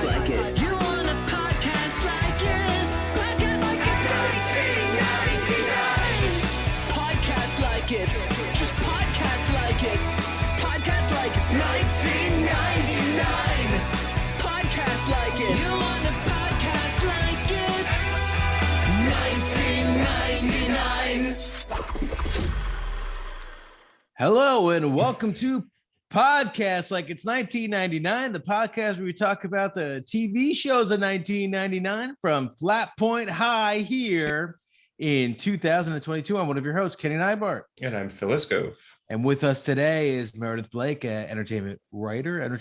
like it. You want a podcast like it? Podcast like it's 1999. Podcast like it. Just podcast like it. Podcast like it's 1999. Podcast like it. You want a podcast like it's 1999. Hello and welcome to Podcast Like It's 1999, the podcast where we talk about the TV shows of 1999 from Flat Point High here in 2022. I'm one of your hosts, Kenny Neibart. And I'm Phyllis Gove. And with us today is Meredith Blake, entertainment writer,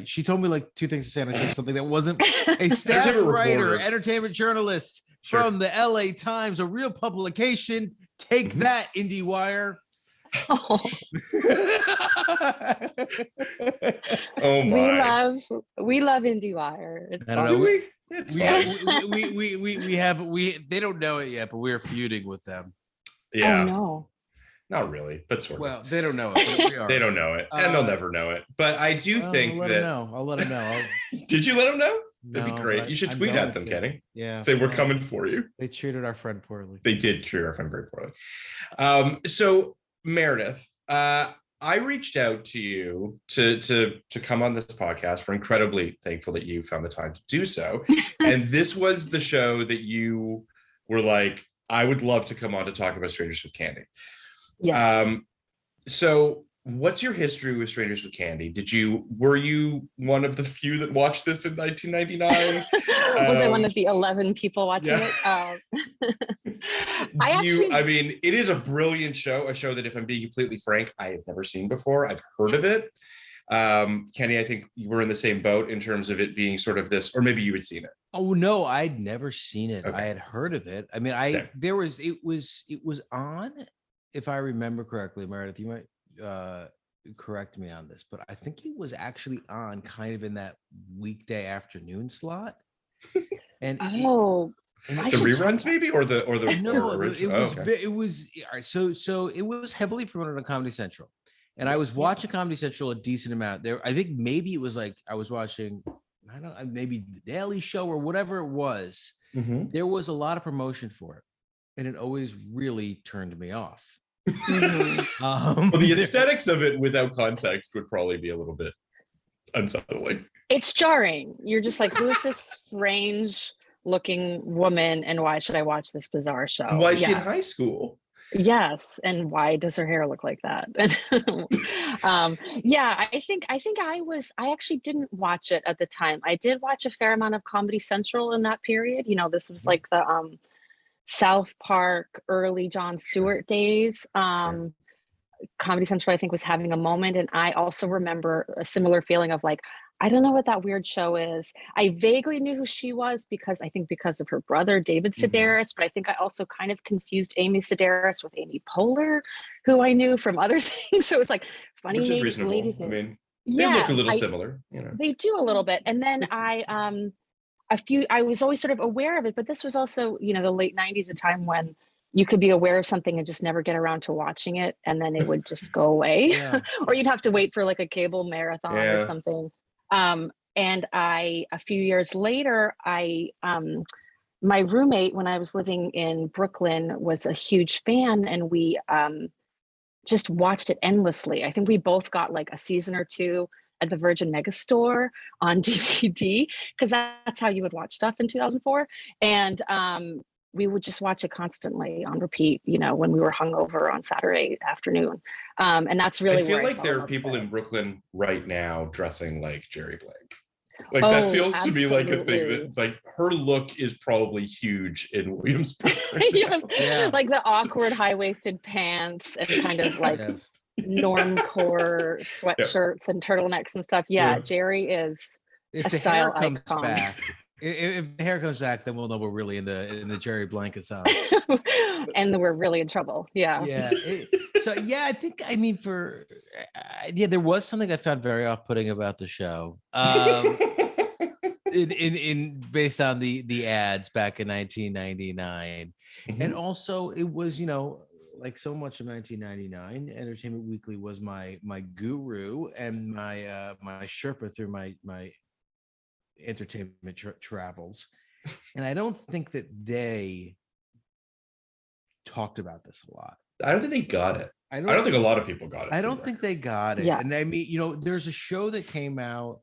she told me like two things to say, and I said something that wasn't a staff writer, entertainment journalist from the LA Times, a real publication. Take that, IndieWire. Oh. Oh my! We love IndieWire. I don't know. We they don't know it yet, but we're feuding with them. Yeah. Oh, no. Not really, but sort of. Well, they don't know it. But we are. They don't know it, and they'll never know it. But I do think that. I'll let them know. Did you let them know? That'd No, be great. but You should I'm tweet going at them, to. Kenny. Yeah. Say we're coming for you. They treated our friend poorly. They did treat our friend very poorly. So Meredith, I reached out to you to come on this podcast. We're incredibly thankful that you found the time to do so. And this was the show that you were like, I would love to come on to talk about Strangers with Candy. Yes. So what's your history with Strangers with Candy? Were you one of the few that watched this in 1999? Was I one of the 11 people watching it? I mean, it is a brilliant show, a show that, if I'm being completely frank, I have never seen before. I've heard of it. Kenny, I think you were in the same boat in terms of it being sort of this, or maybe you had seen it. Oh no, I'd never seen it. Okay. I had heard of it. I mean, it was on, if I remember correctly, Meredith, you might correct me on this, but I think it was actually on kind of in that weekday afternoon slot. And the reruns maybe, or the no, original? it was all right. So it was heavily promoted on Comedy Central, and I was watching Comedy Central a decent amount there. I think maybe it was like I was watching, maybe The Daily Show or whatever it was. Mm-hmm. There was a lot of promotion for it, and it always really turned me off. Well, the aesthetics of it without context would probably be a little bit unsettling. It's jarring. You're just like, who is this strange looking woman, and why should I watch this bizarre show? Why is she in high school? Yes, and why does her hair look like that? I actually didn't watch it at the time. I did watch a fair amount of Comedy Central in that period. This was like the South Park, early Jon Stewart days. Comedy Central, I think, was having a moment. And I also remember a similar feeling of like, I don't know what that weird show is. I vaguely knew who she was because of her brother, David Sedaris, but I think I also kind of confused Amy Sedaris with Amy Poehler, who I knew from other things. So it was like funny Which is names, reasonable. ladies' I names. mean, they look a little similar. They do a little bit. And then I was always sort of aware of it, but this was also, the late 90s, a time when you could be aware of something and just never get around to watching it, and then it would just go away. Yeah. Or you'd have to wait for like a cable marathon or something. And a few years later, my roommate, when I was living in Brooklyn, was a huge fan, and we just watched it endlessly. I think we both got like a season or two at the Virgin Megastore on DVD, because that's how you would watch stuff in 2004. And we would just watch it constantly on repeat, when we were hungover on Saturday afternoon. And that's really I feel where like there are people in Brooklyn right now dressing like Jerry Blake. Like that feels absolutely. to me like a thing that, like, her look is probably huge in Williamsburg. Yes. Yeah. Like the awkward high-waisted pants and kind of like normcore sweatshirts and turtlenecks and stuff. Yeah. Jerry is if a the style hair comes icon. back, if the hair comes back, then we'll know we're really in the Jerry Blankets house. And we're really in trouble. Yeah. Yeah. I think, I mean, there was something I found very off-putting about the show. In based on the ads back in 1999. And also it was, like so much of 1999, Entertainment Weekly was my guru and my Sherpa through my entertainment travels, and I don't think that they talked about this a lot. I don't think they got it. I don't think a lot of people got it. I don't think they got it. Yeah. And I mean, you know, there's a show that came out.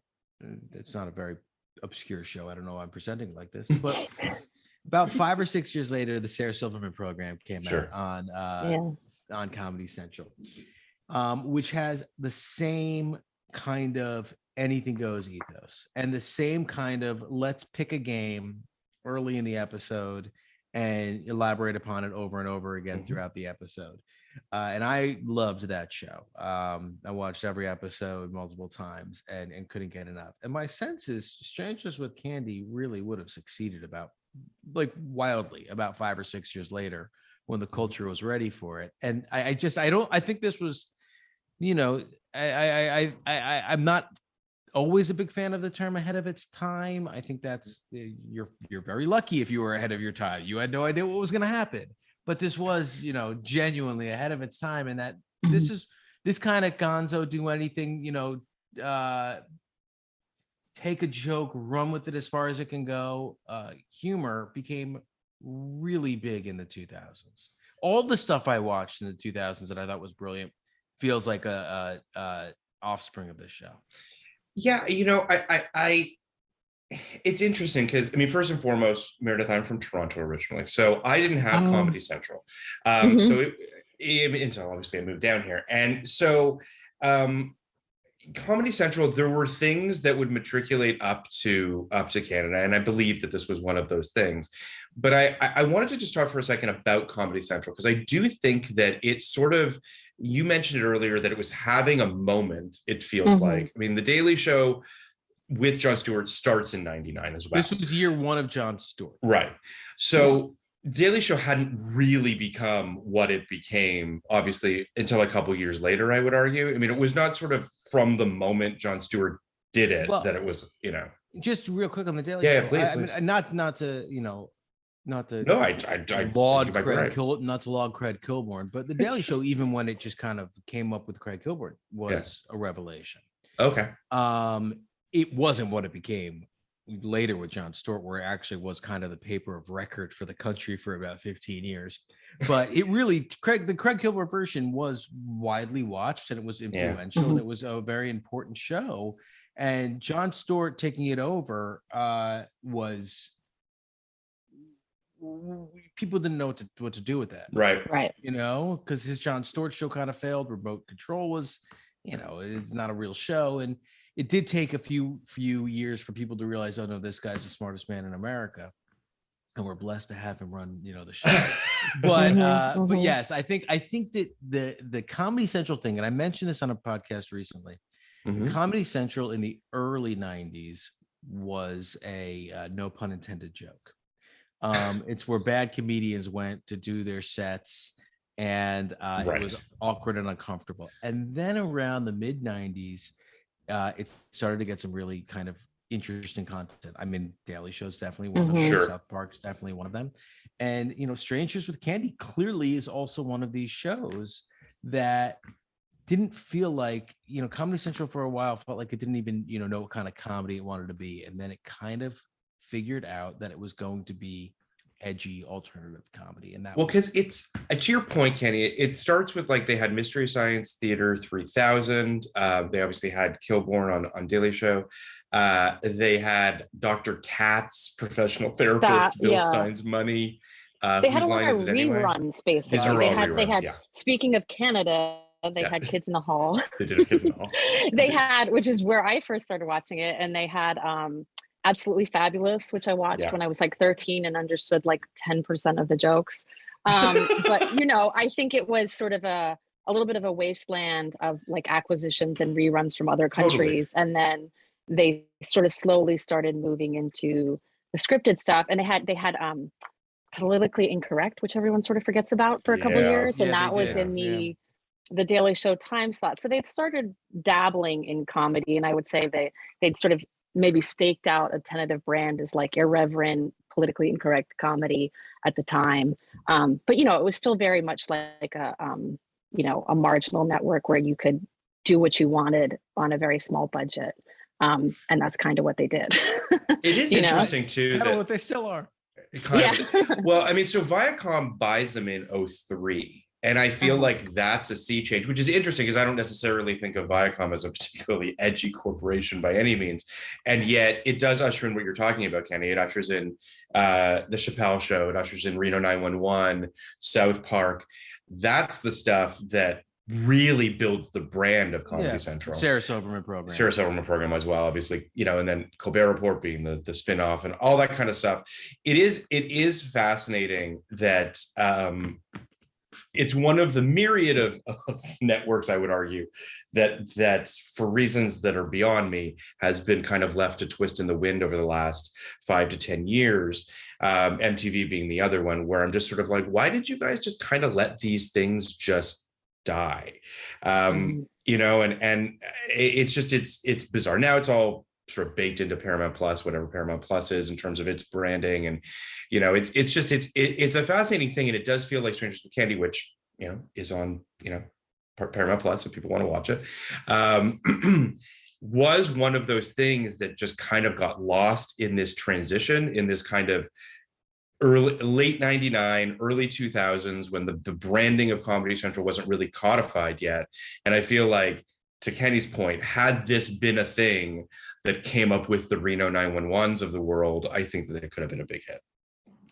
It's not a very obscure show. I don't know why I'm presenting like this, but about 5 or 6 years later, the Sarah Silverman program came out on Comedy Central, which has the same kind of anything goes ethos and the same kind of let's pick a game early in the episode and elaborate upon it over and over again throughout the episode. And I loved that show. I watched every episode multiple times and couldn't get enough. And my sense is Strangers with Candy really would have succeeded about wildly about 5 or 6 years later when the culture was ready for it. And I think this was, you know, I'm not always a big fan of the term ahead of its time. I think that's you're very lucky if you were ahead of your time. You had no idea what was going to happen. But this was, you know, genuinely ahead of its time, and that this kind of gonzo do anything, you know, take a joke, run with it as far as it can go. Humor became really big in the 2000s. All the stuff I watched in the 2000s that I thought was brilliant feels like a offspring of this show. Yeah, you know, I it's interesting because, I mean, first and foremost, Meredith, I'm from Toronto originally, so I didn't have Comedy Central. So until obviously I moved down here, and so Comedy Central, there were things that would matriculate up to Canada, and I believe that this was one of those things. But I wanted to just talk for a second about Comedy Central, because I do think that it's sort of, you mentioned it earlier, that it was having a moment, it feels like. I mean, The Daily Show with Jon Stewart starts in 99 as well. This was year one of Jon Stewart. Right. So Daily Show hadn't really become what it became, obviously, until a couple years later, I would argue. I mean, it was not sort of from the moment Jon Stewart did it that it was, you know. Just real quick on The Daily Show. Yeah, please. I mean, not to, you know, not to I laud Craig Kilborn, but The Daily Show, even when it just kind of came up with Craig Kilborn, was a revelation. Okay. It wasn't what it became later with Jon Stewart, where it actually was kind of the paper of record for the country for about 15 years. But it really, the Craig Kilborn version was widely watched, and it was influential, and it was a very important show. And Jon Stewart taking it over was, people didn't know what to do with that. Right. You know, because his Jon Stewart show kind of failed. Remote Control was, you know, it's not a real show. And it did take a few years for people to realize, oh no, this guy's the smartest man in America, and we're blessed to have him run, you know, the show. But yes, I think that the Comedy Central thing, and I mentioned this on a podcast recently, Comedy Central in the early 90s was a no pun intended joke. It's where bad comedians went to do their sets, and it was awkward and uncomfortable. And then around the mid 90s, it started to get some really kind of interesting content. I mean, Daily Show's definitely one of them. South Park's definitely one of them. And, you know, Strangers with Candy clearly is also one of these shows that didn't feel like, you know, Comedy Central for a while felt like it didn't even, you know what kind of comedy it wanted to be. And then it kind of figured out that it was going to be edgy alternative comedy. And that because it's, to your point, Kenny, it starts with, like, they had Mystery Science Theater 3000. They obviously had Kilborn on Daily Show. They had Dr. Katz, professional therapist, Bill Stein's Money. They had a lot of reruns, basically. They had Speaking of Canada, they had Kids in the Hall. They did have Kids in the Hall. They had, which is where I first started watching it, and they had Absolutely Fabulous, which I watched when I was like 13 and understood like 10% of the jokes. But, you know, I think it was sort of a little bit of a wasteland of like acquisitions and reruns from other countries. And then they sort of slowly started moving into the scripted stuff. And they had Politically Incorrect, which everyone sort of forgets about for a couple of years. And that was in the Daily Show time slot. So they'd started dabbling in comedy. And I would say they'd sort of maybe staked out a tentative brand as like irreverent, politically incorrect comedy at the time. But, you know, it was still very much like a marginal network where you could do what you wanted on a very small budget. And that's kind of what they did. It is interesting too. Kind of what they still are. Well, I mean, so Viacom buys them in 2003. And I feel like that's a sea change, which is interesting because I don't necessarily think of Viacom as a particularly edgy corporation by any means. And yet it does usher in what you're talking about, Kenny. It ushers in The Chappelle Show. It ushers in Reno 911, South Park. That's the stuff that really builds the brand of Comedy Central. Sarah Silverman program as well, obviously, and then Colbert Report being the spinoff and all that kind of stuff. It is fascinating that it's one of the myriad of networks, I would argue, that for reasons that are beyond me has been kind of left to twist in the wind over the last 5 to 10 years. MTV being the other one, where I'm just sort of like, why did you guys just kind of let these things just die? And it's bizarre. Now it's all sort of baked into Paramount Plus, whatever Paramount Plus is in terms of its branding. And, it's a fascinating thing. And it does feel like Strangers with Candy, which, is on, Paramount Plus if people want to watch it, was one of those things that just kind of got lost in this transition, in this kind of late 99, early 2000s, when the branding of Comedy Central wasn't really codified yet. And I feel like, to Kenny's point, had this been a thing that came up with the Reno 911s of the world, I think that it could have been a big hit.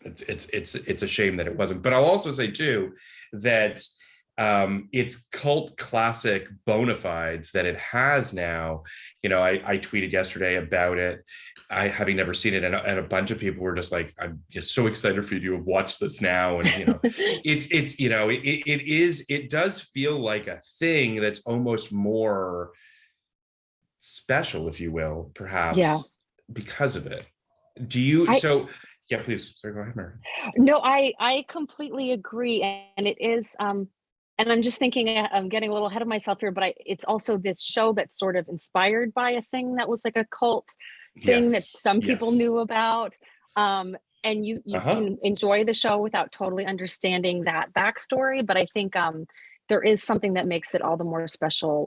It's a shame that it wasn't. But I'll also say too that its cult classic bona fides that it has now. I tweeted yesterday about it, having never seen it, and a bunch of people were just like, "I'm just so excited for you to watch this now." And it does feel like a thing that's almost more special, if you will, perhaps, because of it. Do you? Yeah, please. Sorry, go ahead, Mary. No, I completely agree, and it is. And I'm just thinking, I'm getting a little ahead of myself here, but it's also this show that's sort of inspired by a thing that was like a cult thing that some people knew about. And you can enjoy the show without totally understanding that backstory. But I think there is something that makes it all the more special,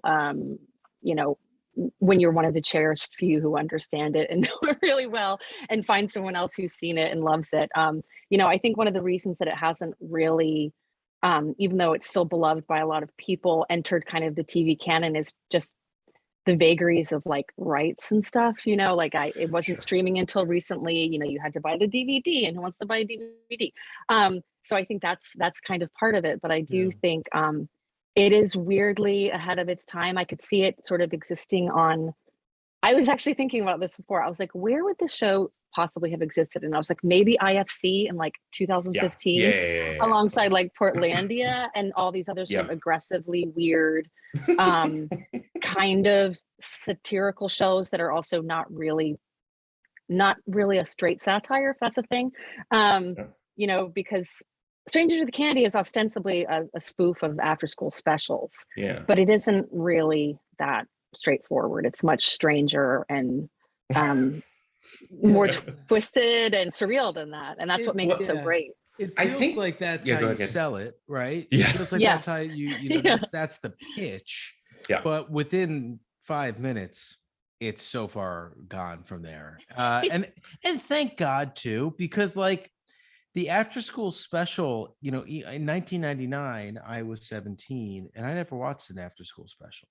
when you're one of the cherished few who understand it and know it really well and find someone else who's seen it and loves it. I think one of the reasons that it hasn't really, even though it's still beloved by a lot of people, entered kind of the TV canon is just the vagaries of like rights and stuff, it wasn't streaming until recently, you had to buy the DVD, and who wants to buy a DVD? So I think that's kind of part of it. But I do think it is weirdly ahead of its time. I could see it sort of existing on, I was actually thinking about this before. I was like, where would this show possibly have existed? And I was like, maybe IFC in like 2015, alongside like Portlandia and all these other sort of aggressively weird, kind of satirical shows that are also not really a straight satire, if that's a thing. Because Strangers with Candy is ostensibly a spoof of after-school specials, but it isn't really that straightforward. It's much stranger and more twisted and surreal than that, and that's what makes it so great. It feels like that's how you sell it, right? It feels like that's how that's the pitch. Yeah. But within 5 minutes, it's so far gone from there. And thank God too, because like the after school special, in 1999, I was 17 and I never watched an after school special.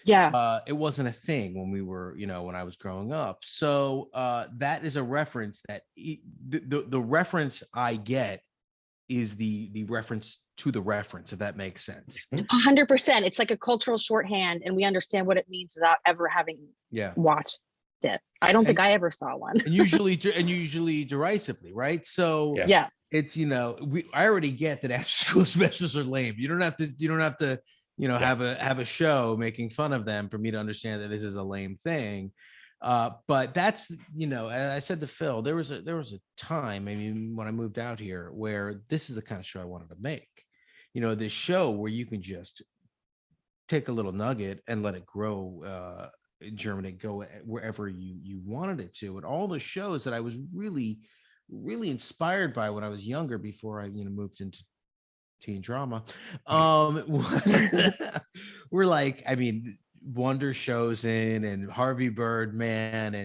Yeah. It wasn't a thing when we were, when I was growing up. So that is a reference that the reference I get is the reference to the reference, if that makes sense. 100%. It's like a cultural shorthand, and we understand what it means without ever having watched it. I don't think I ever saw one. and usually derisively, right? So it's I already get that after school specials are lame. You don't have to have a show making fun of them for me to understand that this is a lame thing. But that's I said to Phil, there was a time, when I moved out here, where this is the kind of show I wanted to make. This show where you can just take a little nugget and let it grow, germinate, go wherever you wanted it to. And all the shows that I was really, really inspired by when I was younger, before I moved into teen drama, we're like, Wonder shows in and Harvey Birdman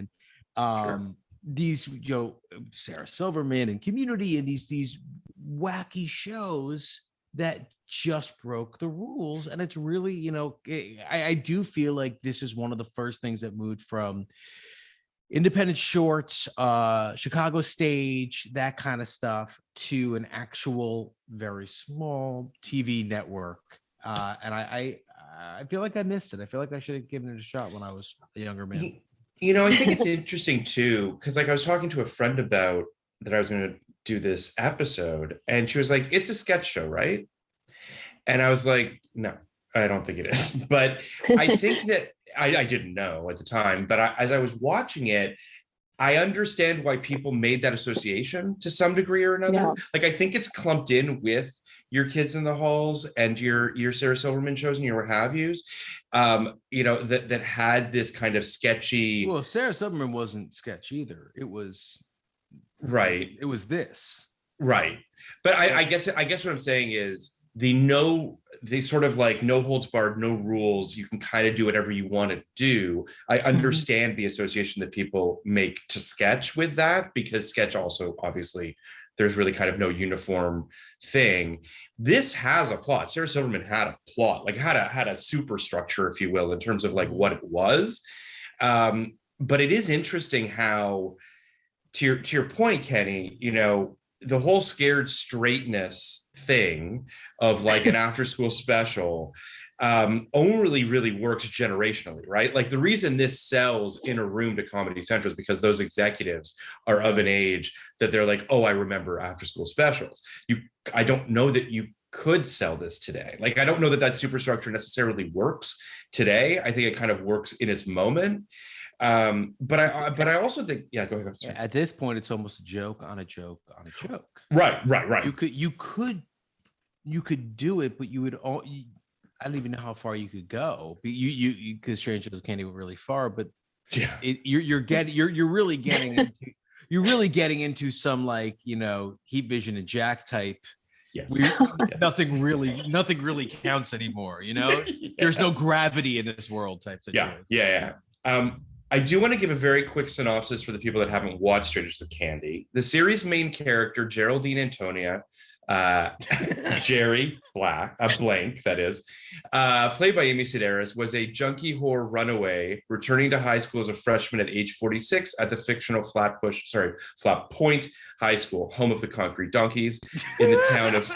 and these, Sarah Silverman and Community and these wacky shows that just broke the rules. And it's really, I do feel like this is one of the first things that moved from independent shorts, Chicago stage, that kind of stuff, to an actual very small TV network. And I feel like I missed it. I feel like I should have given it a shot when I was a younger man. I think it's interesting too, because like I was talking to a friend about that I was going to do this episode, and she was like, "It's a sketch show, right?" And I was like, "No, I don't think it is." But I think that I didn't know at the time, but as I was watching it, I understand why people made that association to some degree or another. Yeah. Like, I think it's clumped in with your Kids in the Halls and your Sarah Silverman shows and your what have yous, that had this kind of sketchy. Well, Sarah Silverman wasn't sketch either. It was right. It was this. Right. But I guess what I'm saying is the sort of like no holds barred, no rules. You can kind of do whatever you want to do. I understand the association that people make to sketch with that, because sketch also, obviously, there's really kind of no uniform thing. This has a plot. Sarah Silverman had a plot, like had a superstructure, if you will, in terms of like what it was. But it is interesting how, to your point, Kenny, the whole scared straightness thing of like an after school special only really works generationally, right? Like the reason this sells in a room to Comedy Central is because those executives are of an age that they're like, oh, I remember after school specials. I don't know that you could sell this today. Like, I don't know that superstructure necessarily works today. I think it kind of works in its moment. But I also think, yeah, go ahead. At this point, it's almost a joke on a joke on a joke. Right. You could do it, but you would all. I don't even know how far you could go. You because Strangers can't even really far, but yeah, you're really getting into some like Heat Vision and Jack type. Yes. Nothing really counts anymore. Yes. There's no gravity in this world type situation. Yeah. I do want to give a very quick synopsis for the people that haven't watched Strangers with Candy. The series' main character, Geraldine Antonia, Jerry Blank, that is, played by Amy Sedaris, was a junkie whore runaway returning to high school as a freshman at age 46 at the fictional Flat Point High School, home of the Concrete Donkeys, in the town of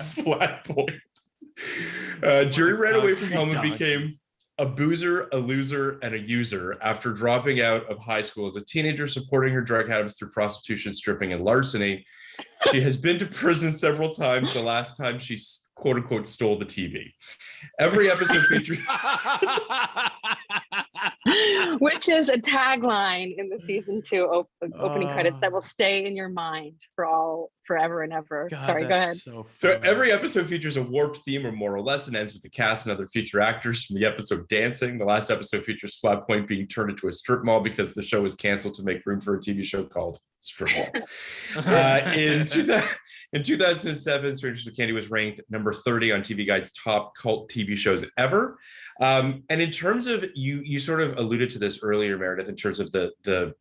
Flat Point. Jerry ran away from home and became a boozer, a loser, and a user after dropping out of high school as a teenager, supporting her drug habits through prostitution, stripping, and larceny. She has been to prison several times, the last time she quote unquote stole the TV. Every episode features which is a tagline in the season 2 opening credits that will stay in your mind forever and ever. God, sorry, go ahead. So every episode features a warped theme or moral lesson, ends with the cast and other feature actors from the episode dancing. The last episode features Flat Point being turned into a strip mall because the show was canceled to make room for a TV show called Strip Mall. In 2007, Strangers with Candy was ranked number 30 on TV Guide's top cult TV shows ever. And in terms of, you sort of alluded to this earlier, Meredith, in terms of the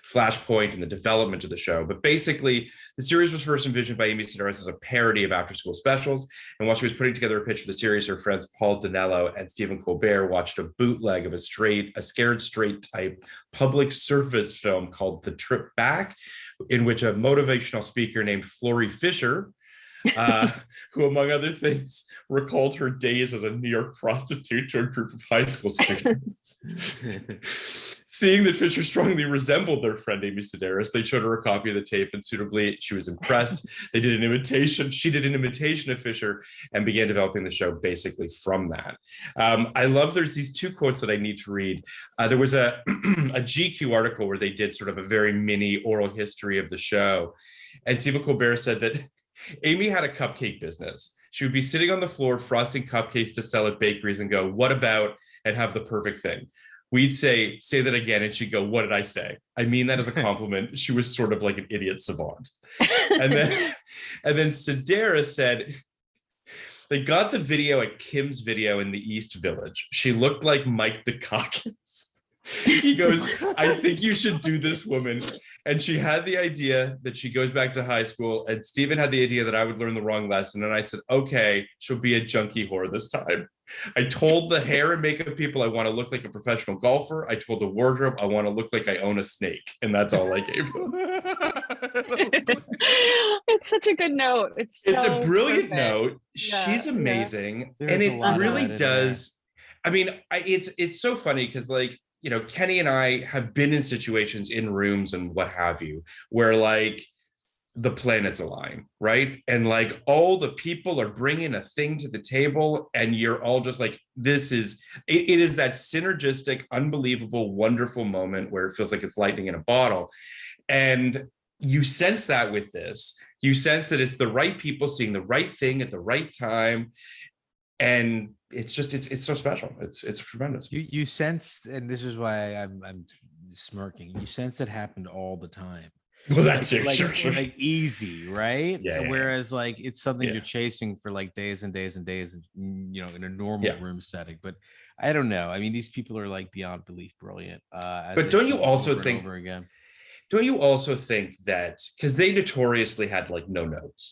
flashpoint and the development of the show. But basically, the series was first envisioned by Amy Sedaris as a parody of after-school specials. And while she was putting together a pitch for the series, her friends Paul Dinello and Stephen Colbert watched a bootleg of a scared straight type public service film called The Trip Back, in which a motivational speaker named Florrie Fisher, who, among other things, recalled her days as a New York prostitute to a group of high school students. Seeing that Fisher strongly resembled their friend Amy Sedaris, they showed her a copy of the tape, and suitably, she was impressed. She did an imitation of Fisher, and began developing the show basically from that. I love, there's these two quotes that I need to read. There was a GQ article where they did sort of a very mini oral history of the show. And Stephen Colbert said that Amy had a cupcake business. She would be sitting on the floor frosting cupcakes to sell at bakeries and go, "What about?" and have the perfect thing. We'd say that again, and she'd go, "What did I say?" I mean that as a compliment. She was sort of like an idiot savant. And then Sedaris said, They got the video at Kim's Video in the East Village. She looked like Mike Dukakis. He goes, I think you should do this woman. And she had the idea that she goes back to high school, and Steven had the idea that I would learn the wrong lesson. And I said, okay, she'll be a junkie whore this time. I told the hair and makeup people I want to look like a professional golfer. I told the wardrobe I want to look like I own a snake. And that's all I gave them. It's such a good note. It's a brilliant perfect. note. Yeah, She's amazing. Yeah. And There's it a lot of really that in does. I mean, it's so funny because, like, you know, Kenny and I have been in situations in rooms and what have you, where like the planets align, right? And like all the people are bringing a thing to the table, and you're all just like, this is, it is that synergistic, unbelievable, wonderful moment where it feels like it's lightning in a bottle. And you sense that with this. You sense that it's the right people seeing the right thing at the right time. And it's just it's so special. It's tremendous. You sense, and this is why I'm smirking. You sense it happened all the time. Well, that's it. Like, Sure. like easy, right? Yeah. Whereas like it's something Yeah. you're chasing for like days and days and days, you know, in a normal Yeah. room setting. But I don't know. I mean, these people are like beyond belief brilliant. But don't you also think over again? Don't you also think that because they notoriously had like no notes,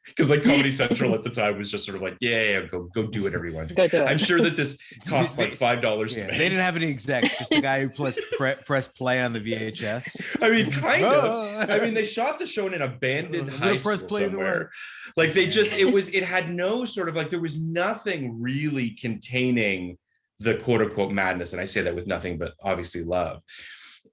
because like Comedy Central at the time was just sort of like, yeah, go do whatever you want to do. Go do it. I'm sure that this cost like $5 to Yeah, make. they didn't have any execs, just the guy who press play on the VHS. I mean, kind of. I mean, they shot the show in an abandoned I'm high gonna school press play the somewhere. Like they just, it had no sort of like, there was nothing really containing the quote unquote madness. And I say that with nothing but obviously love.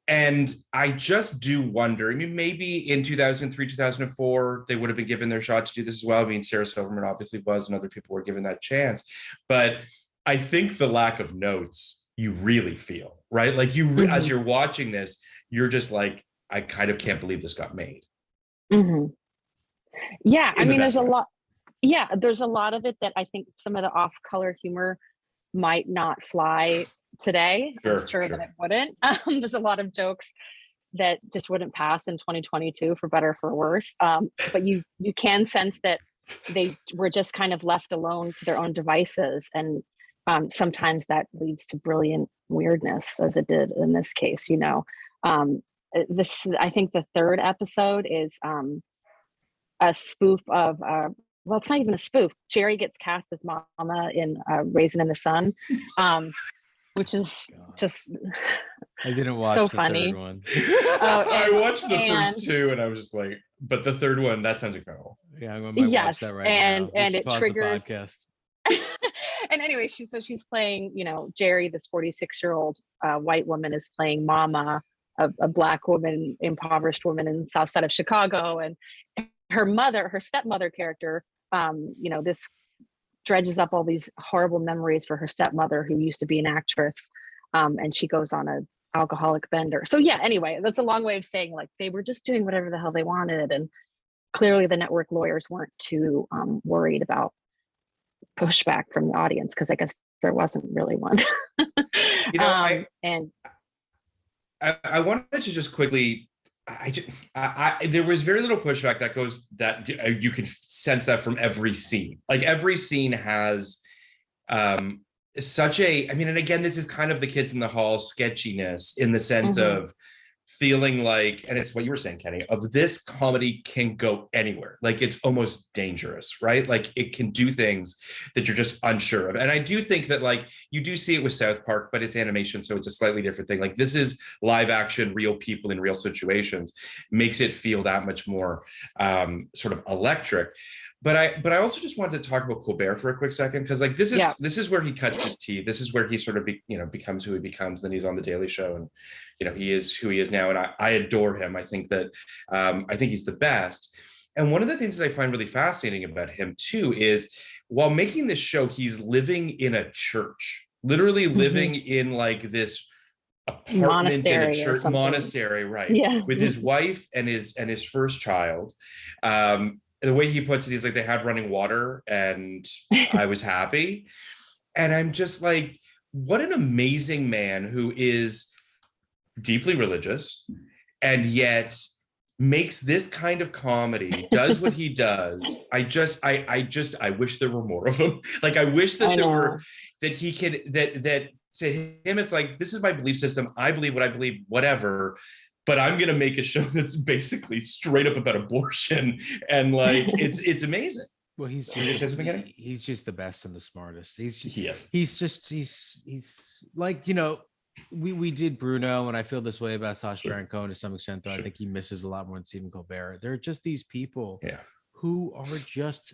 And I just do wonder, I mean, maybe in 2003, 2004, they would have been given their shot to do this as well. I mean, Sarah Silverman obviously was, and other people were given that chance. But I think the lack of notes, you really feel, right? Like you, as you're watching this, you're just like, I kind of can't believe this got made. Mm-hmm. Yeah, I mean, there's way. a lot. Yeah, there's a lot of it that I think some of the off-color humor might not fly today. I'm sure that it wouldn't. There's a lot of jokes that just wouldn't pass in 2022 for better or for worse. But you can sense that they were just kind of left alone to their own devices, and sometimes that leads to brilliant weirdness, as it did in this case. You know, this, I think the third episode is a spoof of. Well, it's not even a spoof. Jerry gets cast as Mama in Raisin in the Sun. Which is just I didn't watch so the funny. third one. I watched the first two and I was just like, but the third one, that sounds incredible. Yeah, I'm gonna watch that right now. And it pause the triggers podcast. And anyway, she's playing, you know, Jerry, this 46-year-old white woman, is playing Mama, a Black woman, impoverished woman in the South Side of Chicago, and her stepmother character, you know, this dredges up all these horrible memories for her stepmother, who used to be an actress, and she goes on a alcoholic bender. So yeah, anyway, that's a long way of saying like they were just doing whatever the hell they wanted, and clearly the network lawyers weren't too worried about pushback from the audience, because I guess there wasn't really one. You know, I wanted to just quickly. There was very little pushback that you could sense that from every scene. Like every scene has such a, I mean, and again, this is kind of the Kids in the Hall sketchiness in the sense of feeling like, and it's what you were saying, Kenny, of this comedy can go anywhere. Like it's almost dangerous, right? Like it can do things that you're just unsure of. And I do think that like you do see it with South Park, but it's animation, so it's a slightly different thing. Like this is live action, real people in real situations, makes it feel that much more sort of electric. But I also just wanted to talk about Colbert for a quick second, because like this is where he cuts his teeth. This is where he sort of becomes who he becomes. Then he's on the Daily Show, and you know he is who he is now. And I adore him. I think that I think he's the best. And one of the things that I find really fascinating about him too is while making this show, he's living in a church, literally living in like this apartment in a church monastery, right? Yeah. With his wife and his first child. The way he puts it, he's like, they had running water and I was happy. And I'm just like, what an amazing man who is deeply religious and yet makes this kind of comedy, does what he does. I wish there were more of him. Like, I wish that that he could, that to him, it's like, this is my belief system. I believe what I believe, whatever. But I'm going to make a show that's basically straight up about abortion. And like, it's amazing. Well, he's just the best and the smartest. He's like, you know, we did Bruno, and I feel this way about Sacha Baron Cohen to some extent, though. I think he misses a lot more than Stephen Colbert. They're just these people who are just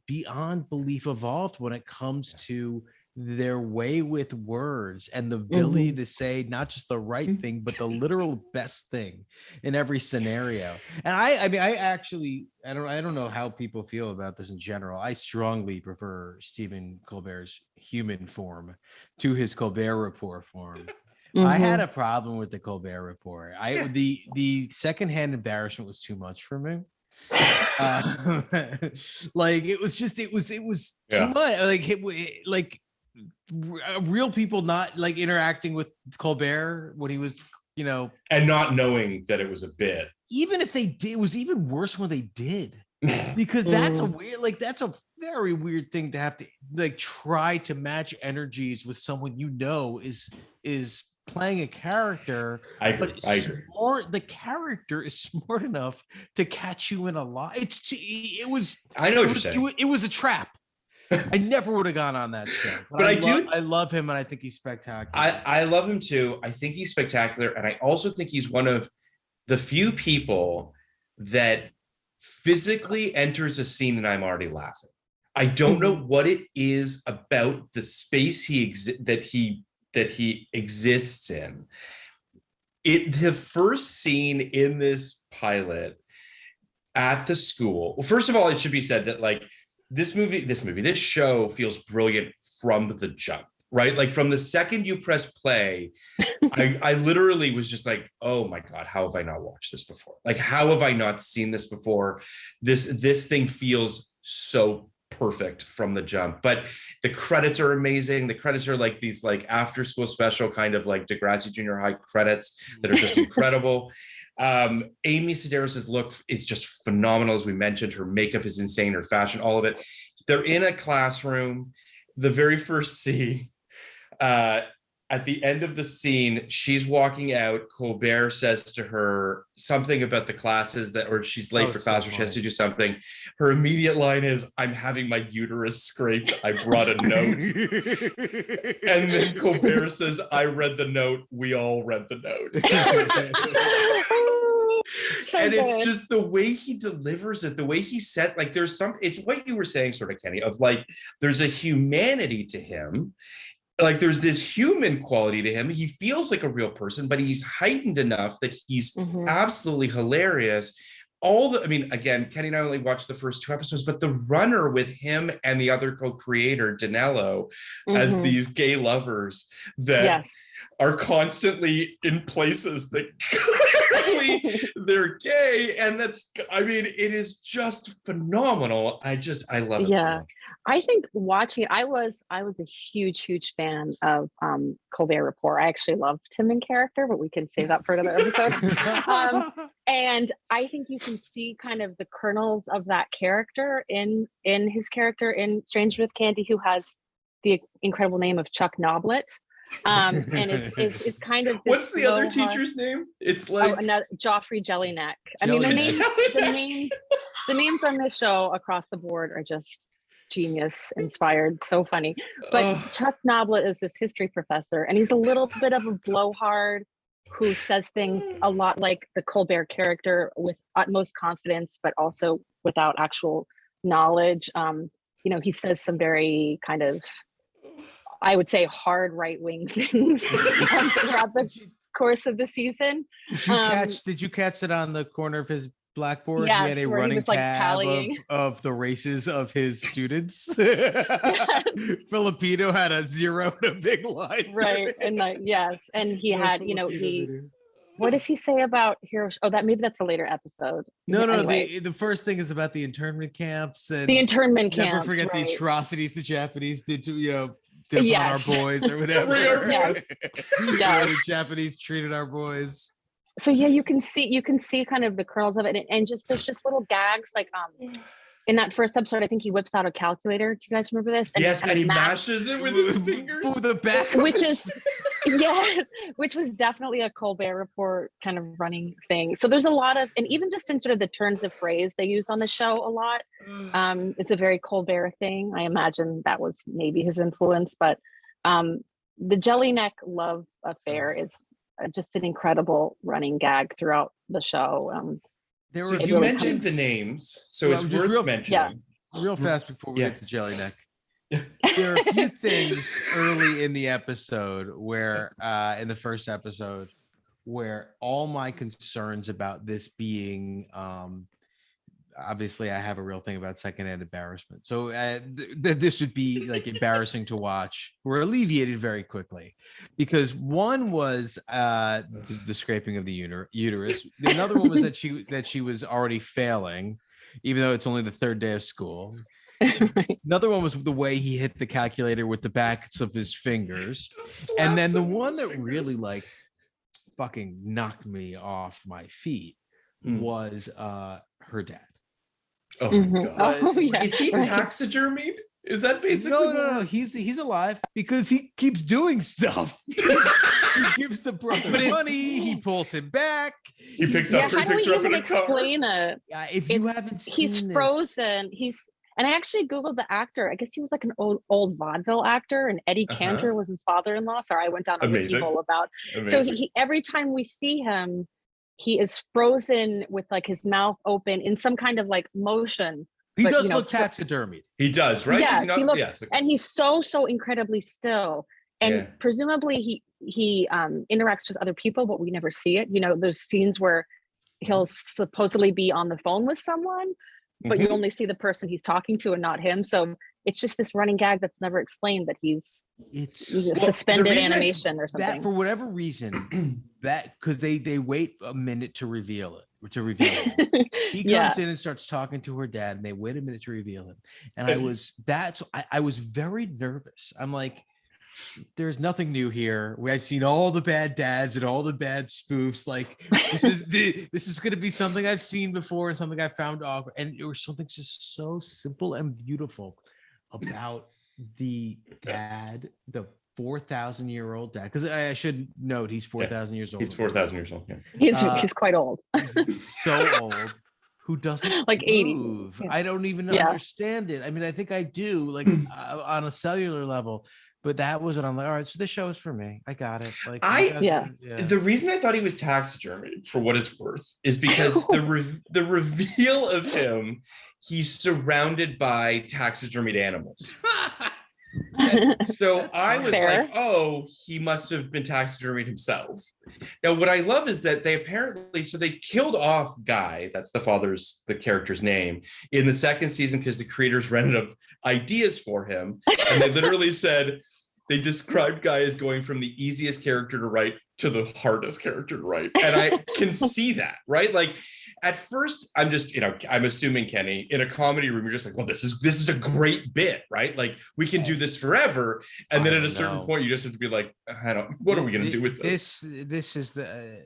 beyond belief evolved when it comes to their way with words and the ability to say not just the right thing, but the literal best thing in every scenario. And I mean, I don't know how people feel about this in general. I strongly prefer Stephen Colbert's human form to his Colbert Report form. I had a problem with the Colbert Report. The secondhand embarrassment was too much for me. Like it was too much. Like real people not like interacting with Colbert when he was, you know, and not knowing that it was a bit. Even if they did, it was even worse when they did, because that's a very weird thing to have to like try to match energies with someone you know is playing a character. I agree. The character is smart enough to catch you in a lie. I know what you're saying. It was a trap. I never would have gone on that show. But I love him, and I think he's spectacular. I love him too. I think he's spectacular, and I also think he's one of the few people that physically enters a scene and I'm already laughing. I don't know what it is about the space that he exists in. The first scene in this pilot at the school. Well, first of all, it should be said that like this show feels brilliant from the jump, right? Like from the second you press play, I literally was just like, oh my God, how have I not watched this before? Like, how have I not seen this before? This thing feels so perfect from the jump. But the credits are amazing. The credits are like these like after school special kind of like Degrassi Junior High credits that are just incredible. Amy Sedaris' look is just phenomenal. As we mentioned, her makeup is insane, her fashion, all of it. They're in a classroom. The very first scene, at the end of the scene, she's walking out. Colbert says to her something about the classes or she's late for class, or she has to do something. Her immediate line is, "I'm having my uterus scraped. I brought a note." And then Colbert says, "I read the note. We all read the note." And it's just the way he delivers it, the way he said, like it's what you were saying sort of, Kenny, of like, there's a humanity to him. Like there's this human quality to him. He feels like a real person, but he's heightened enough that he's absolutely hilarious. Again, Kenny and I only watched the first 2 episodes, but the runner with him and the other co-creator, Danilo, as these gay lovers that are constantly in places that clearly they're gay. And it is just phenomenal. I love it so much. I think watching, I was a huge fan of Colbert Report. I actually loved him in character, but we can save that for another episode. And I think you can see kind of the kernels of that character in his character in Strange with Candy, who has the incredible name of Chuck Noblet. And it's kind of this what's the other teacher's name? It's like Joffrey Jellyneck. I mean, the names on this show across the board are just genius inspired, so funny. But Chuck Noblet is this history professor, and he's a little bit of a blowhard who says things a lot like the Colbert character with utmost confidence, but also without actual knowledge. He says some very kind of, I would say, hard right-wing things throughout the course of the season. Did you catch it on the corner of his blackboard? Yes, he had a running tab of the races of his students. Yes. Filipino had a 0 and a big line. Right. And and he had, what does he say about Hiroshima? Oh, that's a later episode. No, anyway. The first thing is about the internment camps and the internment camps. Never forget the atrocities the Japanese did to, dip on our boys or whatever. Yes. The Japanese treated our boys. So yeah, you can see kind of the kernels of it, and just there's just little gags like in that first episode, I think he whips out a calculator. Do you guys remember this? And yes, and he mashes it with his fingers. The back, which is which was definitely a Colbert Report kind of running thing. So there's a lot of, and even just in sort of the turns of phrase they used on the show a lot, is a very Colbert thing. I imagine that was maybe his influence, but the Jellyneck love affair is just an incredible running gag throughout the show. So you mentioned the names, so it's worth mentioning. Real fast before we get to Jellyneck. There are a few things early in the episode where, in the first episode, where all my concerns about this being, obviously I have a real thing about secondhand embarrassment. So this would be like embarrassing to watch. Were alleviated very quickly, because one was the scraping of the uterus. Another one was that she was already failing, even though it's only the third day of school. Another one was the way he hit the calculator with the backs of his fingers. And then the one that really like fucking knocked me off my feet was her dad. Oh my God. Oh, yeah. Is he taxidermied? Is that basically? No. He's alive because he keeps doing stuff. He gives the brother money. He pulls him back. He picks up. How do we even explain it? Yeah, if you haven't seen he's frozen. And I actually Googled the actor. I guess he was like an old vaudeville actor, and Eddie Cantor was his father-in-law. Sorry, I went down a wiki hole about. So he every time we see him, he is frozen with like his mouth open in some kind of like motion. He does look taxidermied. He does, right? Yes, he looks, and he's so incredibly still. And presumably he interacts with other people, but we never see it. You know, those scenes where he'll supposedly be on the phone with someone, but you only see the person he's talking to and not him. So it's just this running gag that's never explained, that he's suspended animation or something. That for whatever reason, that because they wait a minute to reveal it. He comes in and starts talking to her dad, and they wait a minute to reveal it. And I was very nervous. I'm like, there's nothing new here. I've seen all the bad dads and all the bad spoofs. Like this is going to be something I've seen before and something I found awkward. And it was something just so simple and beautiful about the dad, the 4,000-year-old dad. Because I should note he's 4,000 years old. He's 4,000 years old. Yeah. He's quite old. So old. Who doesn't like 80 move. I don't even understand it. I mean, I think I do, like on a cellular level. But that was what I'm like, all right, so this show is for me. I got it. Like, the reason I thought he was taxidermied, for what it's worth, is because the reveal of him, he's surrounded by taxidermied animals. So I was like, oh, he must have been taxidermied himself. Now, what I love is that they killed off Guy, that's the character's name, in the second season because the creators ran out of ideas for him. And they literally said, they described Guy as going from the easiest character to write to the hardest character to write. And I can see that, right? Like, at first, I'm just, I'm assuming, Kenny, in a comedy room, you're just like, well, this is a great bit, right? Like, we can do this forever. And then at a certain point, you just have to be like, what are we going to do with this? This is the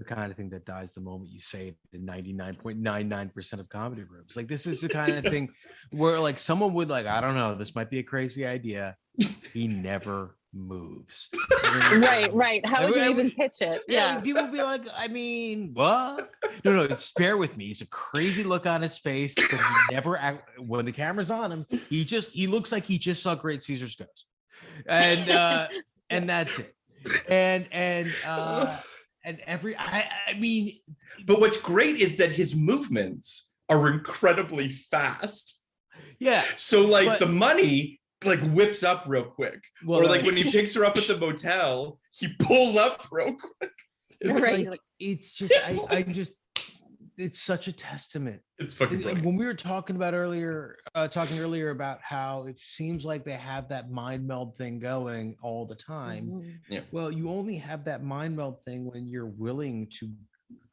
kind of thing that dies the moment you say it in 99.99% of comedy rooms. Like, this is the kind of thing where like someone would like, I don't know, this might be a crazy idea. He never moves. Right. How would you even pitch it? Yeah. People would be like, I mean, what? No, just bear with me. He's a crazy look on his face, but he never when the camera's on him, he looks like he just saw Great Caesar's Ghost. And that's it. But what's great is that his movements are incredibly fast. Yeah. So like the money like whips up real quick. Well, or like when he picks her up at the motel, he pulls up real quick. It's such a testament. It's fucking brilliant. When we were talking earlier about how it seems like they have that mind meld thing going all the time. Yeah. Well, you only have that mind meld thing when you're willing to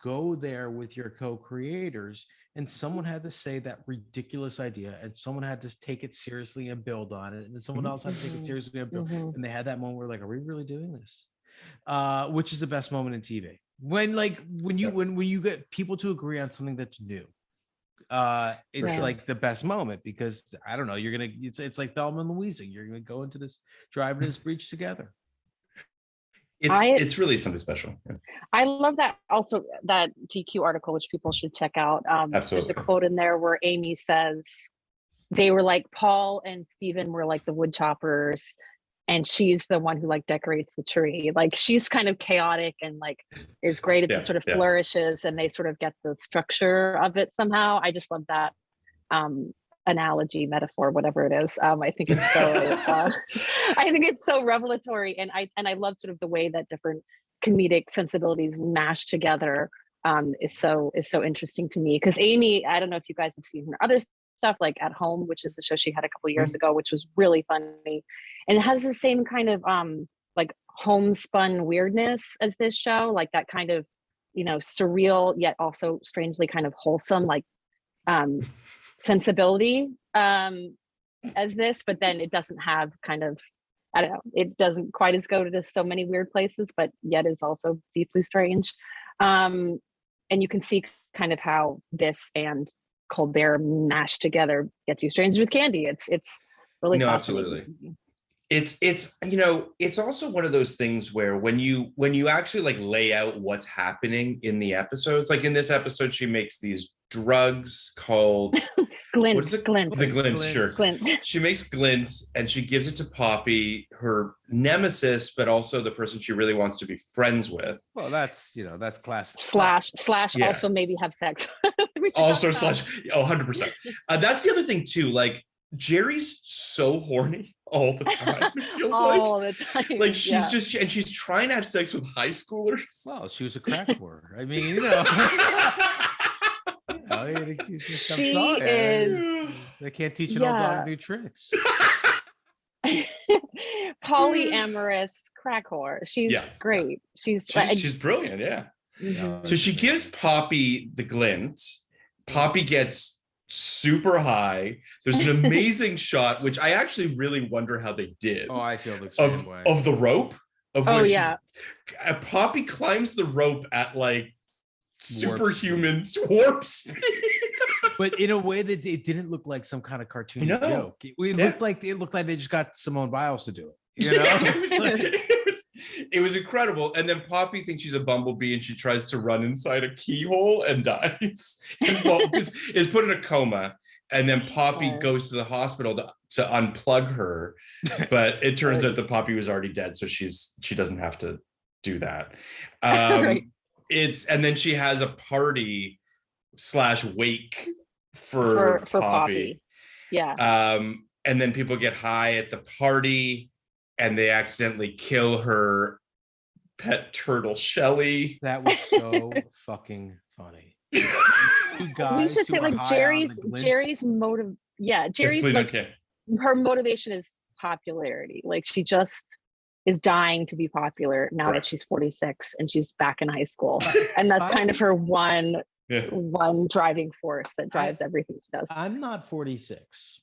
go there with your co-creators, and someone had to say that ridiculous idea, and someone had to take it seriously and build on it, and then someone else had to take it seriously and build. And they had that moment where like, are we really doing this? Which is the best moment in TV. when you get people to agree on something that's new, it's like the best moment, because I don't know, it's like Thelma and Louise, you're gonna go into this, drive into this breach together. It's really something special. Yeah. I love that, also that GQ article, which people should check out. Absolutely. There's a quote in there where Amy says they were like, Paul and Stephen were like the wood choppers, and she's the one who like decorates the tree. Like, she's kind of chaotic and like is great at the sort of flourishes, and they sort of get the structure of it somehow. I just love that analogy, metaphor, whatever it is. I think it's so I think it's so revelatory, and I love sort of the way that different comedic sensibilities mash together. Is so interesting to me, because Amy, I don't know if you guys have seen her other stuff, like At Home, which is the show she had a couple years ago, which was really funny, and it has the same kind of like homespun weirdness as this show, like that kind of, you know, surreal yet also strangely kind of wholesome, like sensibility as this, but then it doesn't have kind of, I don't know, it doesn't quite as go to so many weird places, but yet is also deeply strange. And you can see kind of how this and Colbert mashed together gets you Strangers with Candy. It's really absolutely. It's you know, it's also one of those things where when you actually like lay out what's happening in the episodes, like in this episode, she makes these drugs called Glint. What is it? Glint. The Glint, sure. Glint. She makes Glint and she gives it to Poppy, her nemesis, but also the person she really wants to be friends with. Well, that's classic. Slash also maybe have sex. Also slash 100%. That's the other thing too. Like, Jerry's so horny all the time. It feels all the time. Like she's she's trying to have sex with high schoolers. Well, she was a crack whore. I mean, you know. She is. They can't teach an old dog new tricks. Polyamorous crack whore. She's great. She's brilliant. Yeah. Mm-hmm. So she gives Poppy the Glint. Poppy gets super high. There's an amazing shot, which I actually really wonder how they did. Oh, I feel the same way. Of the rope. Poppy climbs the rope at like superhuman warp speed. But in a way that it didn't look like some kind of cartoon joke. It looked like they just got Simone Biles to do it. You know? It was incredible. And then Poppy thinks she's a bumblebee and she tries to run inside a keyhole and dies. And is put in a coma. And then Poppy goes to the hospital to unplug her. But it turns out that Poppy was already dead. So she doesn't have to do that. Right. And then she has a party / wake for Poppy. Yeah. And then people get high at the party and they accidentally kill her pet turtle, Shelly. That was so fucking funny. We should say like Jerry's motive. Yeah, Jerry's like her motivation is popularity. Like she just is dying to be popular now that she's 46 and she's back in high school, and that's kind of her one driving force that drives everything she does. I'm not 46,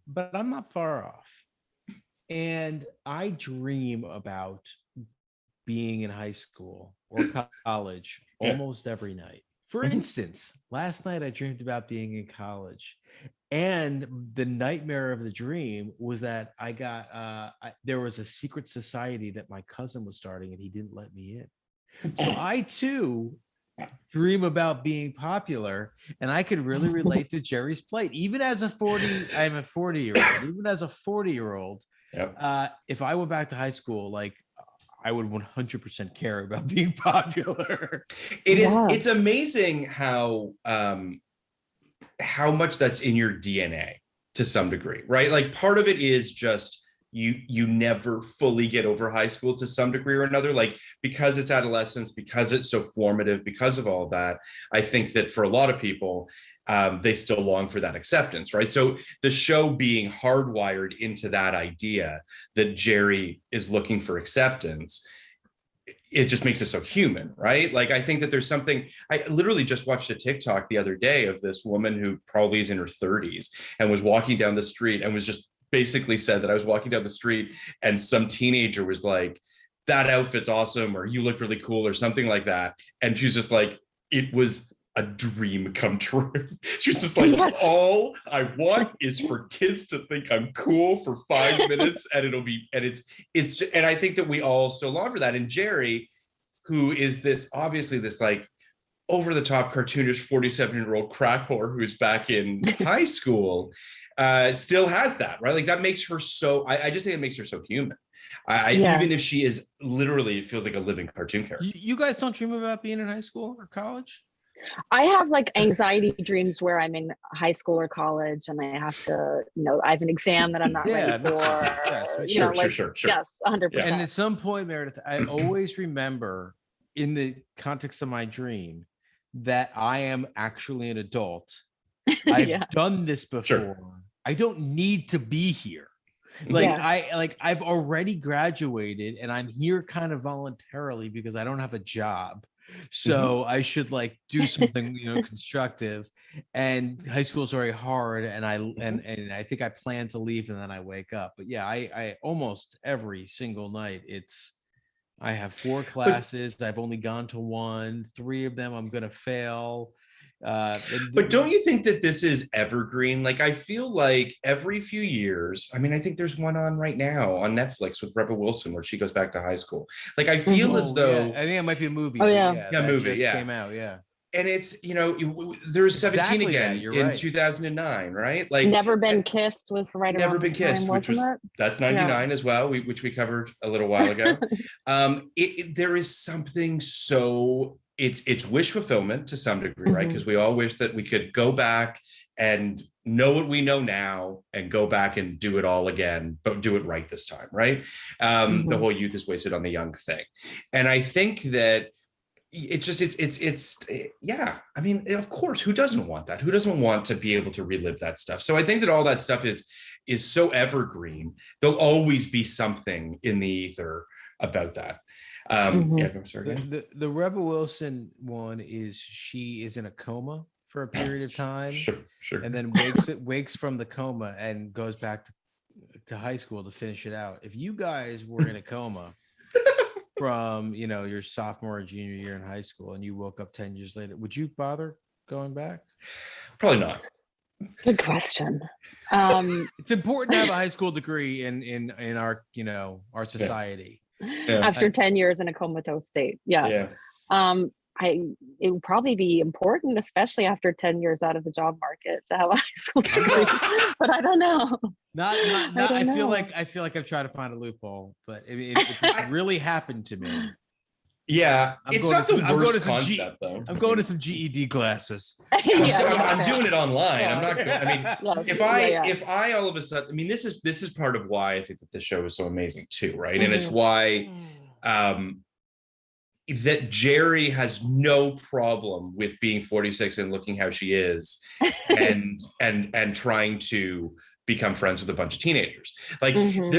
but I'm not far off. And I dream about being in high school or college almost every night. For instance, last night I dreamed about being in college, and the nightmare of the dream was that I got there was a secret society that my cousin was starting and he didn't let me in. So I too dream about being popular, and I could really relate to Jerry's plight. Even as a 40-year-old, even as a 40-year-old, if I went back to high school, like I would 100% care about being popular. It's amazing how much that's in your DNA to some degree, right? Like part of it is just you never fully get over high school to some degree or another, like because it's adolescence, because it's so formative, because of all of that. I think that for a lot of people, they still long for that acceptance, right? So the show being hardwired into that idea that Jerry is looking for acceptance, it just makes it so human, right? Like, I think that there's something, I literally just watched a TikTok the other day of this woman who probably is in her 30s and was walking down the street and was just basically said that I was walking down the street and some teenager was like, that outfit's awesome, or you look really cool, or something like that. And she's just like, it was a dream come true. She's just like, yes. All I want is for kids to think I'm cool for 5 minutes, and and I think that we all still long for that. And Jerry, who is this obviously this like over the top cartoonish 47-year-old crack whore who's back in high school, still has that, right? Like that makes her so, I just think it makes her so human. Even if she is literally, it feels like a living cartoon character. You guys don't dream about being in high school or college? I have like anxiety dreams where I'm in high school or college and I have to, I have an exam that I'm not ready for. Yes, sure. Yes, 100%. Yeah. And at some point, Meredith, I always remember in the context of my dream that I am actually an adult. I've done this before. Sure. I don't need to be here. I've already graduated and I'm here kind of voluntarily because I don't have a job. So I should like do something, constructive. And high school is very hard, and I think I plan to leave, and then I wake up. But yeah, I almost every single night I have 4 classes. I've only gone to 1. 3 of them I'm gonna fail. But don't you think that this is evergreen? Like I feel like every few years, I mean, I think there's one on right now on Netflix with Rebel Wilson where she goes back to high school. Like I feel as though I think it might be a movie. Movie came out. And it's there's 17 again in 2009, right? Like Never Been Kissed was right around Never Been Kissed, which was that's 99 as well, which we covered a little while ago. There is something so. It's wish fulfillment to some degree, right? Because we all wish that we could go back and know what we know now and go back and do it all again, but do it right this time, right? The whole youth is wasted on the young thing. And I think that I mean, of course, who doesn't want that? Who doesn't want to be able to relive that stuff? So I think that all that stuff is so evergreen. There'll always be something in the ether about that. The Rebel Wilson one is she is in a coma for a period of time, sure, and then wakes from the coma and goes back to high school to finish it out. If you guys were in a coma from your sophomore or junior year in high school and you woke up 10 years later, would you bother going back? Probably not. Good question. It's important to have a high school degree in our our society. After 10 years in a comatose state. It would probably be important, especially after 10 years out of the job market, to have a high school degree. But I don't know. I feel like I've tried to find a loophole, but it's really happened to me. Yeah, it's not the worst concept, though. I'm going to some GED classes. I'm doing it online. I'm not going. I mean, if I all of a sudden, I mean, this is part of why I think that this show is so amazing too, right? And it's why that Jerry has no problem with being 46 and looking how she is, and trying to become friends with a bunch of teenagers. Like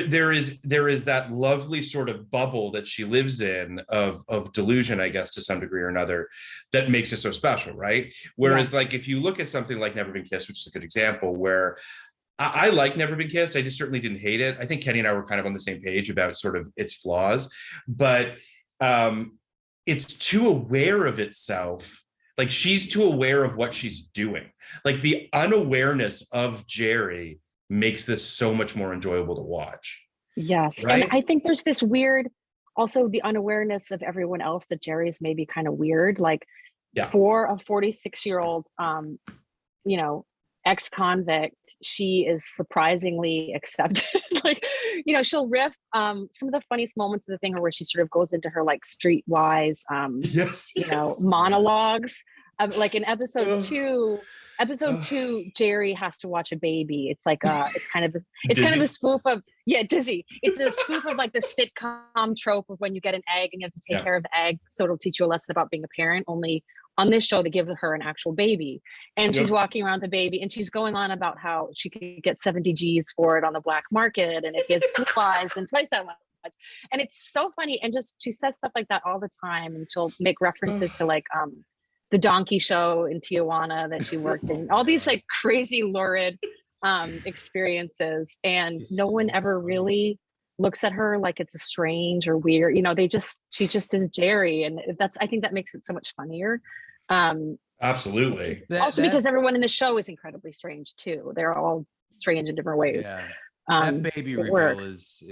there is that lovely sort of bubble that she lives in of delusion, I guess, to some degree or another, that makes it so special, right? Whereas like if you look at something like Never Been Kissed, which is a good example, where I like Never Been Kissed, I just certainly didn't hate it. I think Kenny and I were kind of on the same page about sort of its flaws, but it's too aware of itself. Like she's too aware of what she's doing. Like the unawareness of Jerry makes this so much more enjoyable to watch. Yes. Right? And I think there's this weird, also the unawareness of everyone else that Jerry's maybe kind of weird. Like for a 46-year-old, ex-convict, she is surprisingly accepted. Like, she'll riff some of the funniest moments of the thing where she sort of goes into her like streetwise, monologues. Like in episode 2, Jerry has to watch a baby. It's like it's kind of a spoof of Dizzy. It's a spoof of like the sitcom trope of when you get an egg and you have to take care of the egg, so it'll teach you a lesson about being a parent. Only on this show they give her an actual baby, and she's walking around the baby, and she's going on about how she could get 70 G's for it on the black market, and if he has blue eyes, then twice that much. And it's so funny, and just she says stuff like that all the time, and she'll make references to like the donkey show in Tijuana that she worked in, all these like crazy lurid experiences. And no one ever really looks at her like it's strange or weird. You know, she just is Jerry, and I think that makes it so much funnier. Absolutely. Because everyone in the show is incredibly strange too. They're all strange in different ways. Yeah. That baby reveal is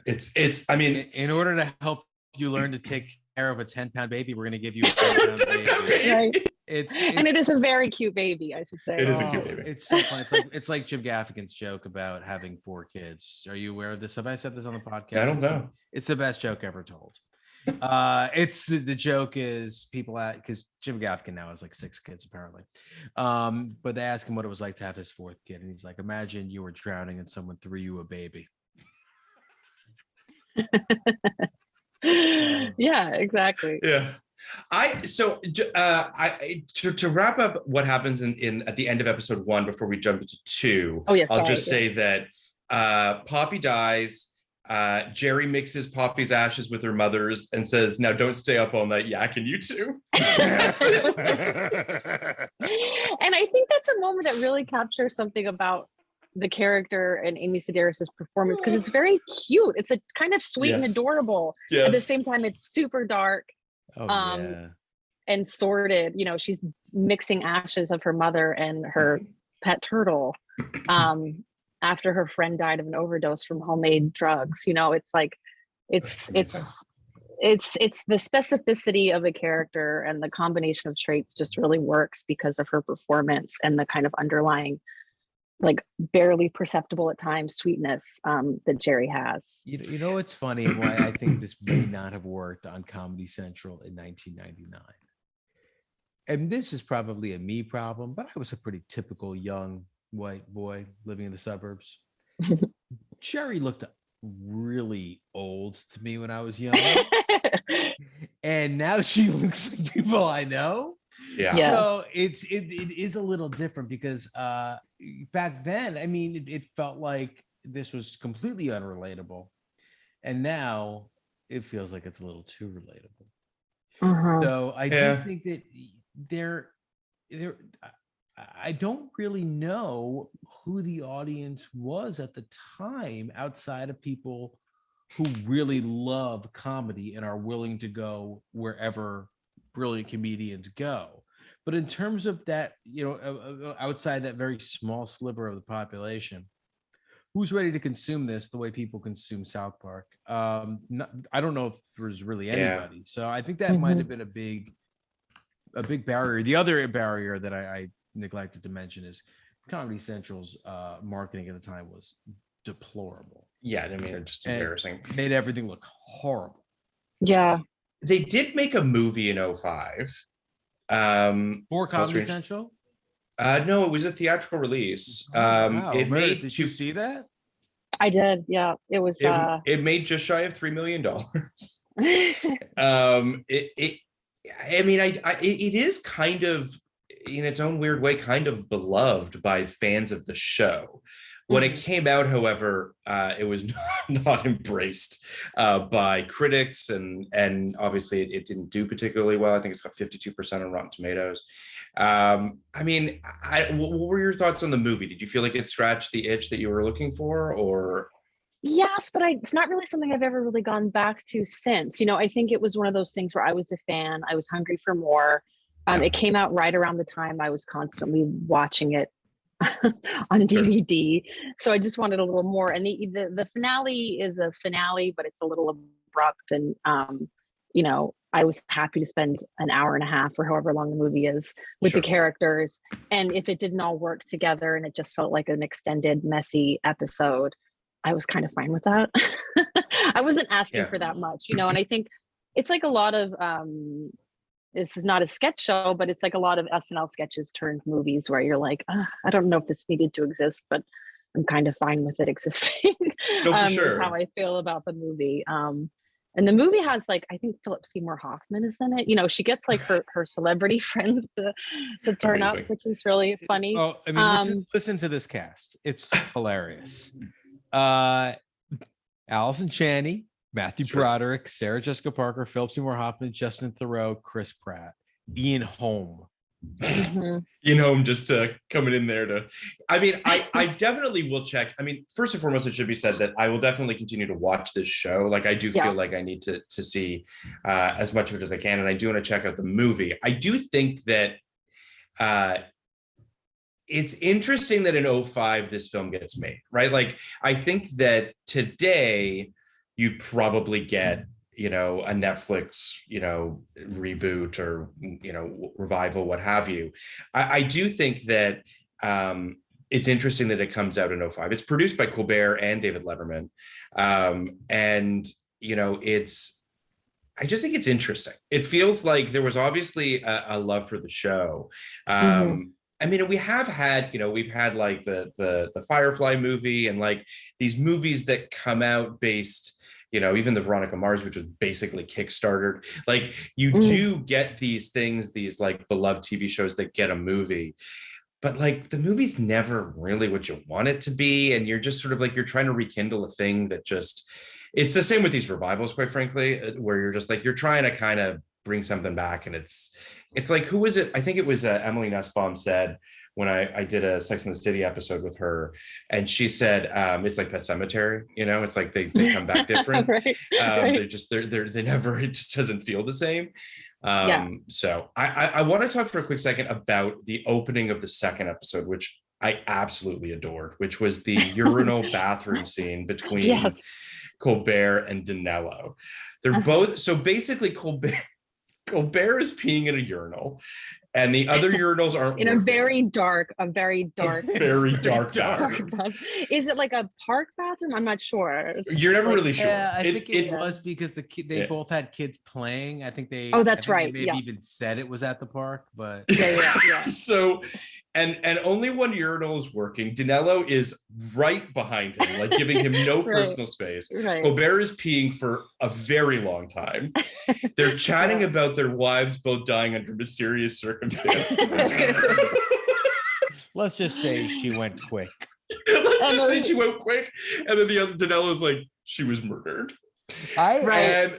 it's I mean, in order to help you learn to take care of a 10-pound baby, we're going to give you a 10-pound baby. Right. And it is a very cute baby, I should say. It is a cute baby. It's so fun. It's like Jim Gaffigan's joke about having 4 kids. Are you aware of this? Have I said this on the podcast? I don't know. It's the best joke ever told. It's the joke is people because Jim Gaffigan now has like 6 kids apparently, but they ask him what it was like to have his 4th kid, and he's like, imagine you were drowning and someone threw you a baby. Yeah, exactly. Yeah. To wrap up what happens in at the end of episode 1 before we jump into 2. Oh yes, I'll just say that Poppy dies. Jerry mixes Poppy's ashes with her mother's and says, now don't stay up all night yakking, you two. And I think that's a moment that really captures something about the character and Amy Sedaris' performance, because it's very cute. It's a kind of sweet and adorable. At the same time, it's super dark and sordid. You know, she's mixing ashes of her mother and her pet turtle after her friend died of an overdose from homemade drugs. You know, it's like it's the specificity of the character, and the combination of traits just really works because of her performance and the kind of underlying, like, barely perceptible at times sweetness that Jerry has. You know what's funny, and why I think this may not have worked on Comedy Central in 1999. And this is probably a me problem, but I was a pretty typical young white boy living in the suburbs. Jerry looked really old to me when I was young. And now she looks like people I know. Yeah. So it is a little different because back then, I mean, it felt like this was completely unrelatable, and now it feels like it's a little too relatable. So I do think that there I don't really know who the audience was at the time outside of people who really love comedy and are willing to go wherever brilliant comedians go. But in terms of that, you know, outside that very small sliver of the population, who's ready to consume this the way people consume South Park? I don't know if there's really anybody. So I think that might have been a big barrier. The other barrier that I neglected to mention is Comedy Central's marketing at the time was deplorable. Yeah, I mean, it's just embarrassing. Made everything look horrible. Yeah. They did make a movie in 2005. For Comedy Central? No, it was a theatrical release. Wow. It made did you see that? I did. Yeah, it was. It made just shy of $3 million. It is kind of, in its own weird way, kind of beloved by fans of the show. When it came out, however, it was not embraced by critics, and obviously it didn't do particularly well. I think it's got 52% on Rotten Tomatoes. What were your thoughts on the movie? Did you feel like it scratched the itch that you were looking for, or? Yes, but it's not really something I've ever really gone back to since. You know, I think it was one of those things where I was a fan. I was hungry for more. It came out right around the time I was constantly watching it on DVD. So I just wanted a little more. And the finale is a finale, but it's a little abrupt. And, you know, I was happy to spend an hour and a half or however long the movie is with the characters. And if it didn't all work together and it just felt like an extended, messy episode, I was kind of fine with that. I wasn't asking for that much, you know, and I think it's like a lot of, this is not a sketch show, but it's like a lot of SNL sketches turned movies where you're like, I don't know if this needed to exist, but I'm kind of fine with it existing. No, for sure. Is how I feel about the movie. And the movie has, like, I think Philip Seymour Hoffman is in it. You know, she gets like her celebrity friends to turn up, which is really funny. Oh, I mean, listen to this cast. It's hilarious. Allison Chaney, Matthew Broderick, Sarah Jessica Parker, Philip Seymour Hoffman, Justin Theroux, Chris Pratt, Ian Holm, You know, I'm just coming in there to, I mean, I definitely will check. I mean, first and foremost, it should be said that I will definitely continue to watch this show. Like I do feel like I need to see as much of it as I can. And I do want to check out the movie. I do think that it's interesting that in 2005 this film gets made, right? Like I think that today you probably get, you know, a Netflix, you know, reboot or, you know, revival, what have you. I do think that it's interesting that it comes out in 2005. It's produced by Colbert and David Letterman. And, you know, I just think it's interesting. It feels like there was obviously a love for the show. I mean, we have had, you know, we've had like the Firefly movie and like these movies that come out based, you know, even the Veronica Mars, which was basically Kickstartered. Like you do get these things, these like beloved TV shows that get a movie, but like the movie's never really what you want it to be. And you're just sort of like, you're trying to rekindle a thing that just, it's the same with these revivals, quite frankly, where you're just like, you're trying to kind of bring something back. And it's like, who was it? I think it was Emily Nussbaum said when I did a Sex and the City episode with her, and she said, it's like Pet Sematary, you know, it's like they come back different. Right. They never, it just doesn't feel the same. So I want to talk for a quick second about the opening of the second episode, which I absolutely adored, which was the urinal bathroom scene between Colbert and Danilo. They're both, so basically Colbert is peeing in a urinal and the other urinals aren't in working. a very dark bathroom. Is it like a park bathroom? I'm not sure. You're never really sure. I think it was because they both had kids playing. I think they. Oh, that's right. They maybe even said it was at the park, but yeah. So, and only one urinal is working. Danilo is right behind him, like giving him no personal space. Right. Colbert is peeing for a very long time. They're chatting about their wives both dying under mysterious circumstances. Let's just say she went quick. Let's just say she went quick, and then the other Danilo's like, she was murdered. I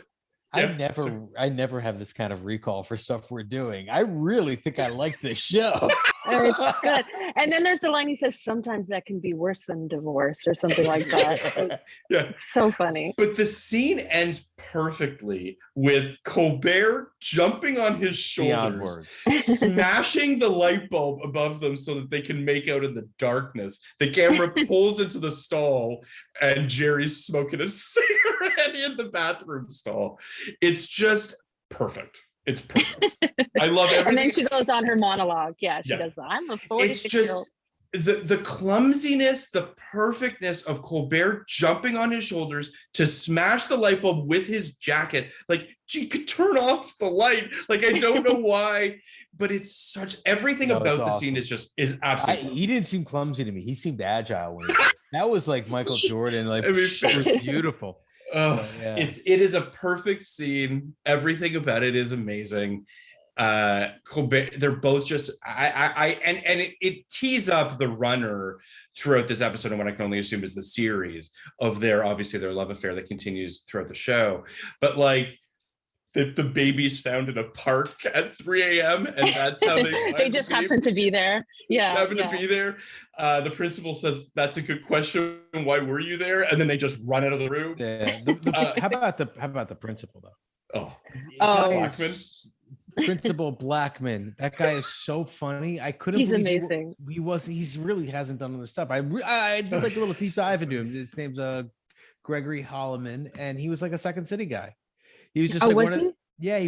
never have this kind of recall for stuff we're doing. I really think I like this show. It's good. And then there's the line he says, sometimes that can be worse than divorce or something like that. Yeah. So funny. But the scene ends perfectly with Colbert jumping on his shoulders, smashing the light bulb above them so that they can make out in the darkness. The camera pulls into the stall and Jerry's smoking a cigarette in the bathroom stall. It's just perfect. It's perfect. I love everything. And then she goes on her monologue. Yeah, she does that. I'm a 46-year-old. It's just the clumsiness, the perfectness of Colbert jumping on his shoulders to smash the light bulb with his jacket. Like, she could turn off the light. Like, I don't know why, but it's such, everything about the scene is absolutely. He didn't seem clumsy to me. He seemed agile when that was like Michael Jordan. Like, it was beautiful. It is a perfect scene. Everything about it is amazing. Colbert, they're both just it tees up the runner throughout this episode, and what I can only assume is the series of their love affair that continues throughout the show. But like the baby's found in a park at 3 a.m. and that's how they just happen to be there. To be there. The principal says, "That's a good question. Why were you there?" And then they just run out of the room. Yeah. How about the principal though? Blackman. Principal Blackman. That guy is so funny. I couldn't. He's amazing. He really hasn't done other stuff. I did like a little deep dive into him. His name's Gregory Holloman, and he was like a Second City guy. He was just he was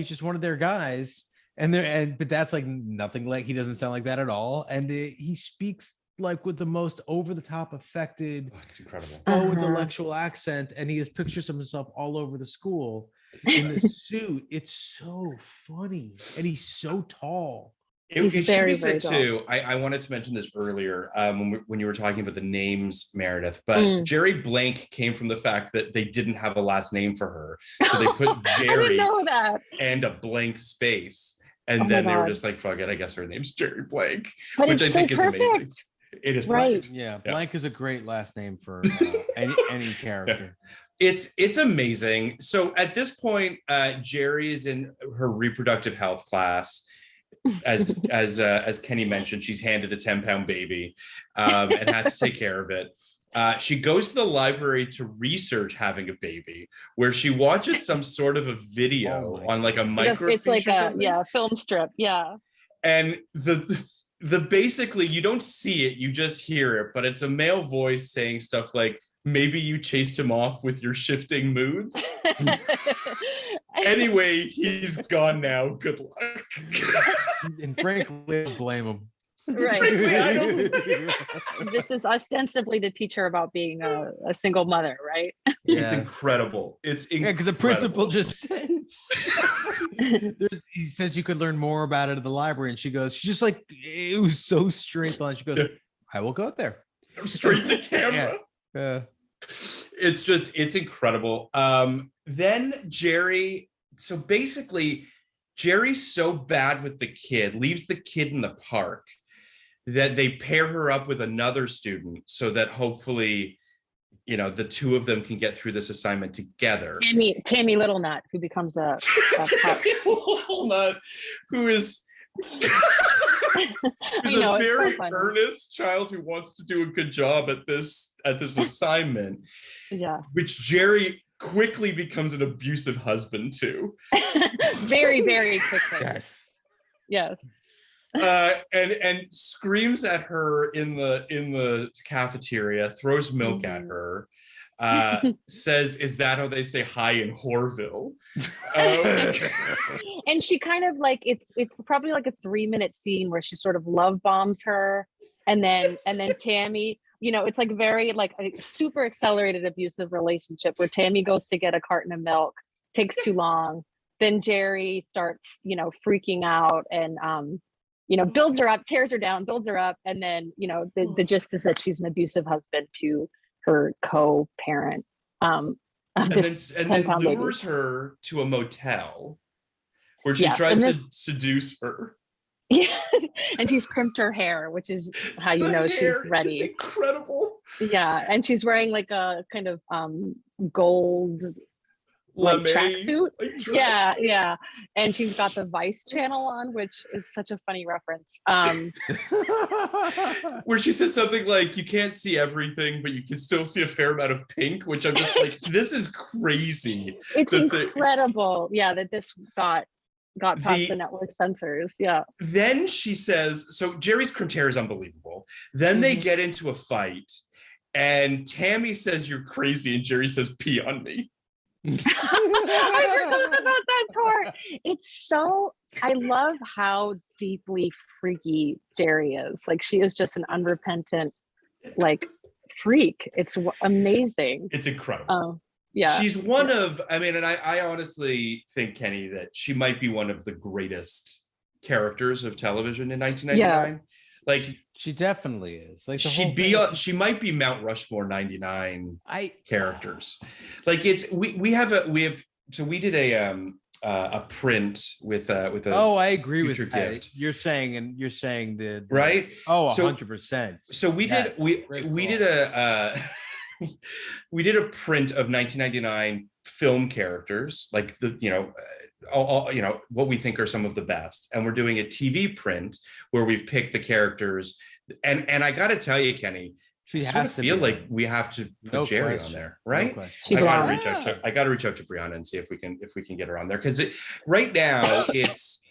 just one of their guys. But that's like nothing like, he doesn't sound like that at all. And he speaks like with the most over-the-top affected, it's incredible, intellectual accent, and he has pictures of himself all over the school in the suit. It's so funny, and he's so tall. It should be said too. I wanted to mention this earlier when you were talking about the names, Meredith, but Jerry Blank came from the fact that they didn't have a last name for her, so they put Jerry and a blank space, and then they were just like, "Fuck it, I guess her name's Jerry Blank," which I think is amazing. It is right. Yeah, Blank is a great last name for any character. It's amazing. So at this point, Jerry is in her reproductive health class, as Kenny mentioned, she's handed a 10-pound baby and has to take care of it. She goes to the library to research having a baby, where she watches some sort of a video on like a microfiche. It's like a film strip, yeah. And the basically, you don't see it, you just hear it, but it's a male voice saying stuff like, maybe you chased him off with your shifting moods. Anyway, he's gone now. Good luck. And frankly, I don't blame him. Right. This is ostensibly to teach her about being a single mother, right? Yeah. It's incredible. It's incredible. Yeah, because the principal just said he says you could learn more about it at the library, and she's just like, it was so straight on. She goes, I will go there. Straight to camera. Yeah. It's incredible. Then Jerry, so basically Jerry's so bad with the kid, leaves the kid in the park, that they pair her up with another student so that hopefully, you know, the two of them can get through this assignment together. Tammy Littlenut, who becomes a Tammy Littlenut, who is who's a very earnest child who wants to do a good job at this assignment. Yeah. Which Jerry quickly becomes an abusive husband to. Very, very quickly. Yes. And screams at her in the cafeteria, throws milk at her, says, "Is that how they say hi in Whoreville?" And she kind of like, it's probably like a 3-minute scene where she sort of love bombs her, and then Tammy, you know, it's like very like a super accelerated abusive relationship where Tammy goes to get a carton of milk, takes too long, then Jerry starts, you know, freaking out and you know, builds her up, tears her down, builds her up, and then, you know, the gist is that she's an abusive husband to her co-parent. And then lures her to a motel where she tries to seduce her. Yeah, and she's crimped her hair, which is how you know she's ready. It's incredible. Yeah, and she's wearing like a kind of gold like tracksuit. Yeah. And she's got the Vice channel on, which is such a funny reference. Where she says something like, you can't see everything, but you can still see a fair amount of pink, which I'm just like, this is crazy. It's incredible. That this got past the network censors. Yeah. Then she says, so Jerry's crimped hair is unbelievable. Then they get into a fight and Tammy says, "You're crazy." And Jerry says, "Pee on me." I forgot about that part. It's so, I love how deeply freaky Jerry is. Like, she is just an unrepentant like freak. It's amazing. It's incredible. She's one of, I mean, and I honestly think, Kenny, that she might be one of the greatest characters of television in 1999. Like, she definitely is. Like, she might be Mount Rushmore 99 characters. Like, it's we did a print with a I agree with gift. That. You're saying the right. 100%. So we did we did a print of 1999 film characters, like all what we think are some of the best, and we're doing a TV print where we've picked the characters, and I got to tell you, Kenny, I sort of feel like we have to put Jerry on there, right? I got to reach out to Brianna and see if we can get her on there, because right now it's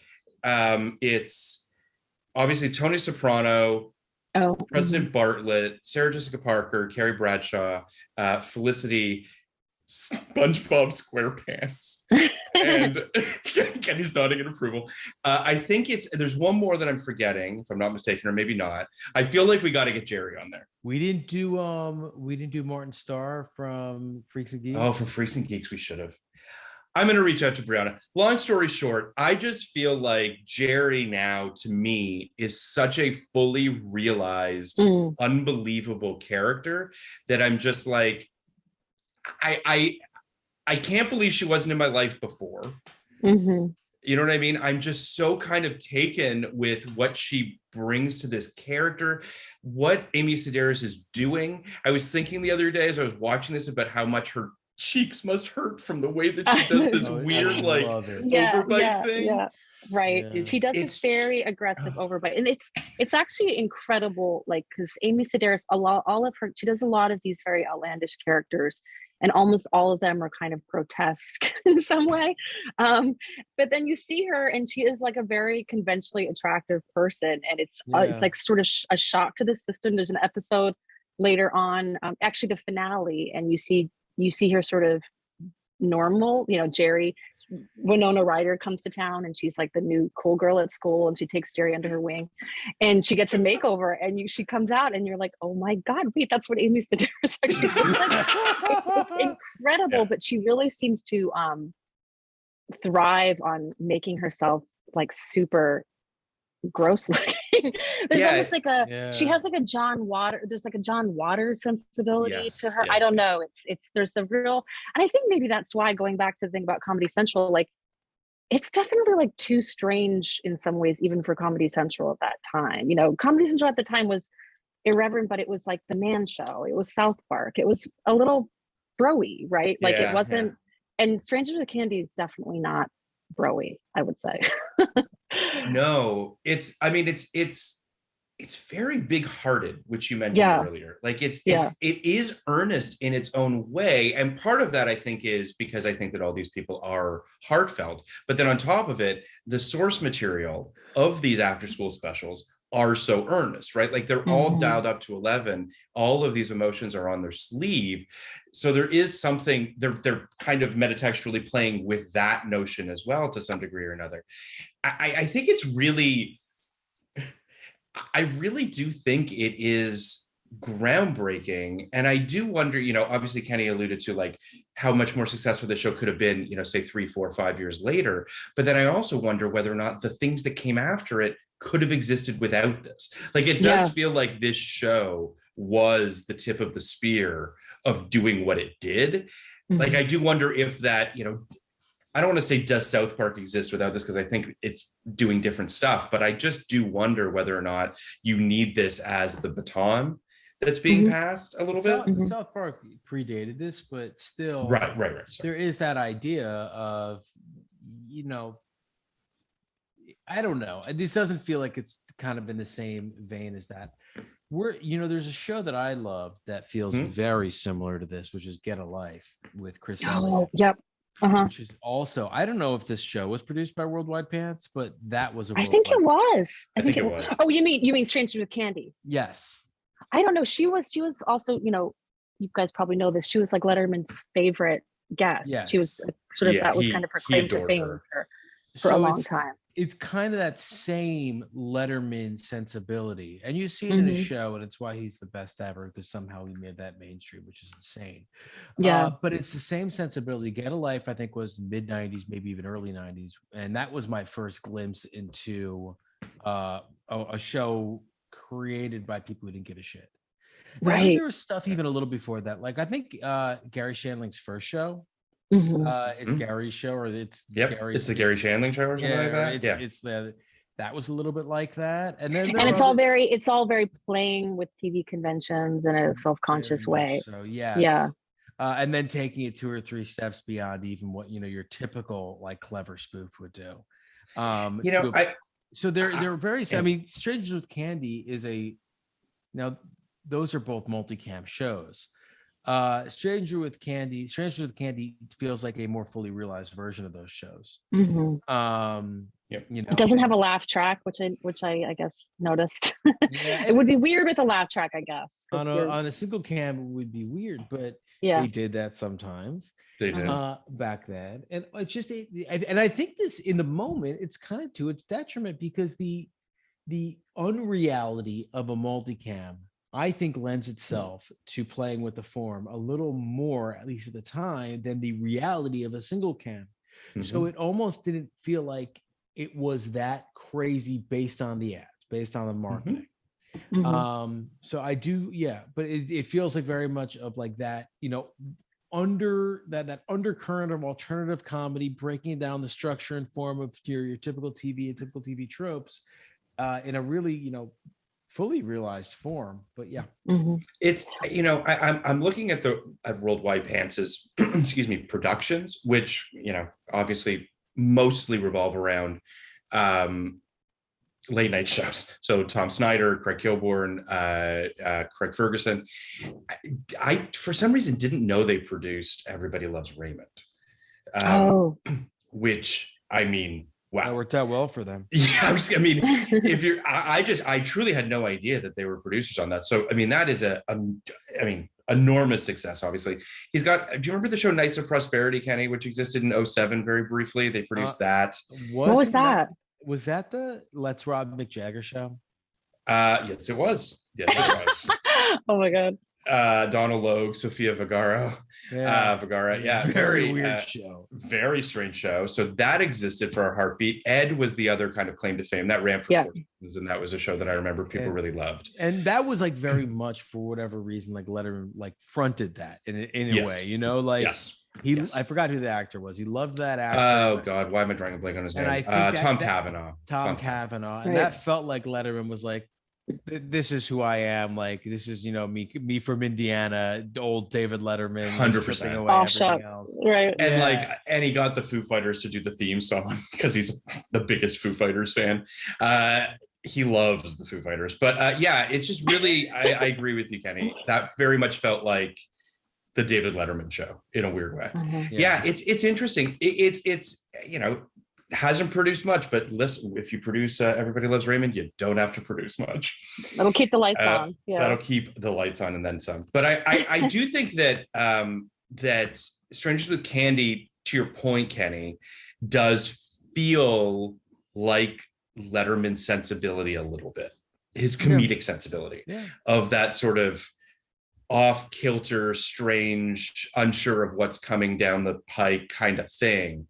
obviously Tony Soprano, President Bartlett, Sarah Jessica Parker, Carrie Bradshaw, Felicity, SpongeBob SquarePants, and Kenny's nodding in approval. I think there's one more that I'm forgetting, if I'm not mistaken, or maybe not. I feel like we got to get Jerry on there. We didn't do Martin Starr from Freaks and Geeks. Oh, from Freaks and Geeks, we should have. I'm going to reach out to Brianna. Long story short, I just feel like Jerry now, to me, is such a fully realized, unbelievable character that I'm just like, I can't believe she wasn't in my life before. You know what I mean? I'm just so kind of taken with what she brings to this character, what Amy Sedaris is doing. I was thinking the other day as I was watching this about how much her cheeks must hurt from the way that she does this weird like overbite thing. Right. Yeah. She does this very aggressive overbite. And it's actually incredible, like, because Amy Sedaris, all of her, she does a lot of these very outlandish characters, and almost all of them are kind of grotesque in some way. But then you see her and she is like a very conventionally attractive person. And it's like sort of a shock to the system. There's an episode later on, actually the finale, and you see her sort of normal, Jerry, Winona Ryder comes to town and she's like the new cool girl at school, and she takes Jerry under her wing and she gets a makeover, and she comes out and you're like, oh my God, wait, that's what Amy Sedaris actually looks like. It's incredible. But she really seems to thrive on making herself like super gross looking. There's almost like she has like a there's like a John Waters sensibility to her. I don't know. There's a real, and I think maybe that's why, going back to the thing about Comedy Central, like it's definitely like too strange in some ways, even for Comedy Central at that time. Comedy Central at the time was irreverent, but it was like the Man Show. It was South Park. It was a little broy, right? Like it wasn't, and Strangers with Candy is definitely not broy, I would say. No, it's very big-hearted, which you mentioned earlier. Like it is earnest in its own way, and part of that I think is because I think that all these people are heartfelt, but then on top of it, the source material of these after-school specials are so earnest, right? Like they're all dialed up to 11. All of these emotions are on their sleeve. So there is something, they're kind of metatextually playing with that notion as well to some degree or another. I think it's really, I really do think it is groundbreaking. And I do wonder, obviously Kenny alluded to like how much more successful the show could have been, say 3, 4, 5 years later. But then I also wonder whether or not the things that came after it could have existed without this. Like it does feel like this show was the tip of the spear of doing what it did. Like I do wonder if that, I don't want to say does South Park exist without this, because I think it's doing different stuff, but I just do wonder whether or not you need this as the baton that's being passed a little bit. South Park predated this, but still, right. There is that idea of, I don't know. This doesn't feel like it's kind of in the same vein as that. There's a show that I love that feels very similar to this, which is Get a Life with Chris Elliott. Yep. Which is also, I don't know if this show was produced by Worldwide Pants, but that was I think it was. I think it was. Oh, you mean Strangers with Candy? Yes. I don't know. She was also, you guys probably know this. She was like Letterman's favorite guest. Yes. She was sort of, that was kind of her claim to fame for a long time. It's kind of that same Letterman sensibility, and you see it in his show, and it's why he's the best ever, because somehow he made that mainstream, which is insane. But it's the same sensibility. Get a Life, I think, was mid 90s, maybe even early 90s, and that was my first glimpse into a show created by people who didn't give a shit. Right. There was stuff even a little before that. Like I think Gary Shandling's first show. It's Gary's show, or it's it's the Gary Shandling show or something like that. It's that was a little bit like that, and then it's all very playing with TV conventions in a self-conscious way. So and then taking it 2 or 3 steps beyond even what your typical like clever spoof would do. So they're very. I mean, Strangers with Candy is now those are both multicam shows. Strangers with Candy feels like a more fully realized version of those shows. It doesn't have a laugh track, which I guess noticed. It would be weird with a laugh track, I guess. On a single cam it would be weird, but they did that sometimes. They did back then, and it's just and I think this in the moment it's kind of to its detriment, because the unreality of a multicam, I think, lends itself to playing with the form a little more, at least at the time, than the reality of a single cam. So it almost didn't feel like it was that crazy based on the ads, based on the marketing. So I do, but it feels like very much of like that, under that undercurrent of alternative comedy, breaking down the structure and form of your typical TV tropes in a really, fully realized form. But it's I'm looking at Worldwide Pants's productions, which obviously mostly revolve around late night shows. So Tom Snyder, Craig Kilborn, Craig Ferguson. I for some reason didn't know they produced Everybody Loves Raymond. Which, I mean, wow. That worked out well for them. Yeah, I mean, if you're, I truly had no idea that they were producers on that. So, I mean, that is enormous success, obviously. He's got, do you remember the show Knights of Prosperity, Kenny, which existed in 2007 very briefly? They produced that. What was that? Was that the Let's Rob Mick Jagger show? Yes, it was. Yes, it was. Oh my God. Donald Logue, Sofia Vergara. Vergara. Yeah. Very weird show. Very strange show. So that existed for a heartbeat. Ed was the other kind of claim to fame. That ran for 4 seasons, and that was a show that I remember people really loved. And that was like very much, for whatever reason, like Letterman like fronted that in a way, you know, like I forgot who the actor was. He loved that actor. Oh God, why am I drawing a blank on his name? I think Tom Cavanaugh. Tom Cavanaugh. And that felt like Letterman was like, this is who I am. Like, this is, you know, me from Indiana, old David Letterman, 100%. All shots, right? And and he got the Foo Fighters to do the theme song because he's the biggest Foo Fighters fan. He loves the Foo Fighters, but it's just really, I agree with you, Kenny. That very much felt like the David Letterman show in a weird way. It's interesting. It's you know, hasn't produced much, but listen, if you produce Everybody Loves Raymond, you don't have to produce much. That'll keep the lights on. That'll keep the lights on and then some. But I do think that that Strangers with Candy, to your point, Kenny, does feel like Letterman's sensibility a little bit, his comedic sensibility of that sort of off kilter, strange, unsure of what's coming down the pike kind of thing.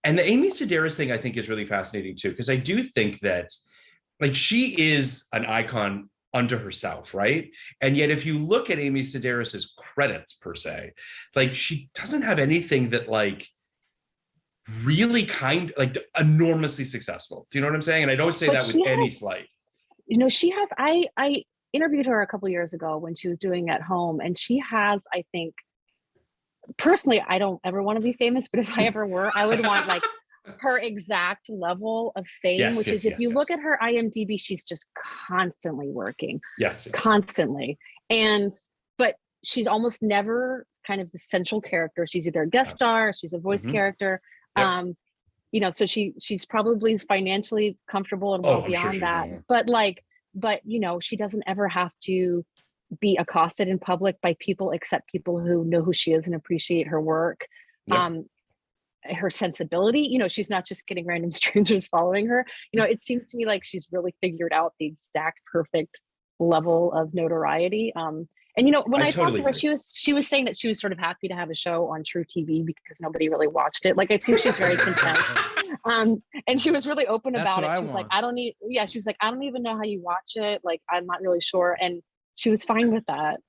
And the Amy Sedaris thing, I think, is really fascinating too, because I do think that, like, she is an icon unto herself, right? And yet, if you look at Amy Sedaris's credits per se, like, she doesn't have anything that like really enormously successful. Do you know what I'm saying? And I don't say that with any slight. You know, she has. I interviewed her a couple of years ago when she was doing At Home, and she has, I think. Personally, I don't ever want to be famous, but if I ever were, I would want like her exact level of fame, which is if you look at her IMDb, she's just constantly working. Yes. Constantly. But she's almost never kind of the central character. She's either a guest star, she's a voice character. You know, so she's probably financially comfortable and well beyond that. But you know, she doesn't ever have to be accosted in public by people except people who know who she is and appreciate her work. Her sensibility, you know, she's not just getting random strangers following her. You know, it seems to me like she's really figured out the exact perfect level of notoriety. And you know, when I talked to her, she was saying that she was sort of happy to have a show on True TV because nobody really watched it. Like, I think she's very content. And she was really open about it. She was like, I don't even know how you watch it. Like, I'm not really sure. And she was fine with that.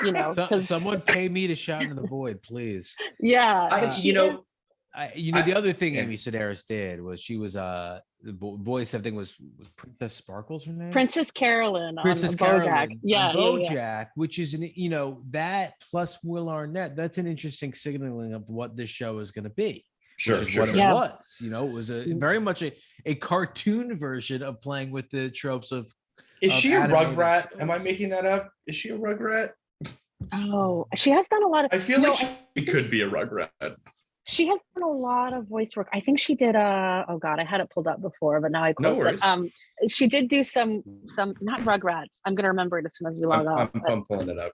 You know, someone pay me to shout into the void, please. Yeah. The other thing Amy Sedaris did was she was the voice, I think was Princess Sparkles her name? Princess Carolyn on BoJack. BoJack, which is that plus Will Arnett, that's an interesting signaling of what this show is going to be. Sure. It was. You know, it was very much a cartoon version of playing with the tropes of. Is she a Rugrat? Am I making that up? Is she a Rugrat? Oh, she has done a lot of. I feel like she could be a Rugrat. She has done a lot of voice work. I think she did oh God, I had it pulled up before, but now I closed it. She did do some not Rugrats. I'm gonna remember it as soon as we log off. I'm pulling it up.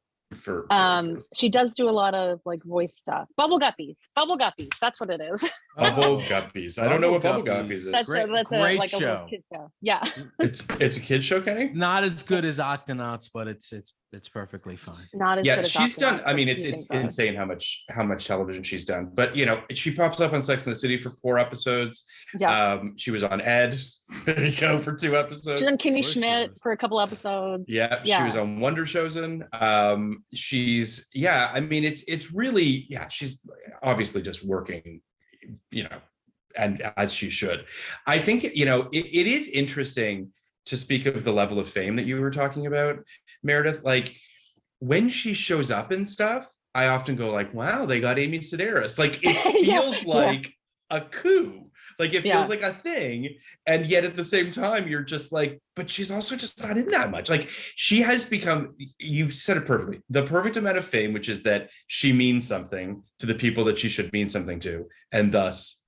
She does do a lot of like voice stuff. Bubble Guppies, that's what it is. Bubble Guppies. I don't know what Bubble Guppies is. That's great show. A kid show. Yeah. It's a kid show, Kenny. Not as good as Octonauts, but it's perfectly fine. Not as good as she's Octonauts, done. I mean, it's insane how much television she's done. But you know, she pops up on Sex and the City for 4 episodes. Yeah. She was on Ed. There you go, for 2 episodes. She's on Kimmy Schmidt for a couple episodes. Yeah. She was on Wonder Chosen. She's I mean, it's really she's obviously just working, you know, and as she should. I think, you know, it is interesting to speak of the level of fame that you were talking about, Meredith. Like, when she shows up and stuff, I often go like, wow, they got Amy Sedaris. Like, it feels like a coup. Like it feels like a thing. And yet at the same time, you're just like, but she's also just not in that much. Like she has become, you've said it perfectly, the perfect amount of fame, which is that she means something to the people that she should mean something to. And thus,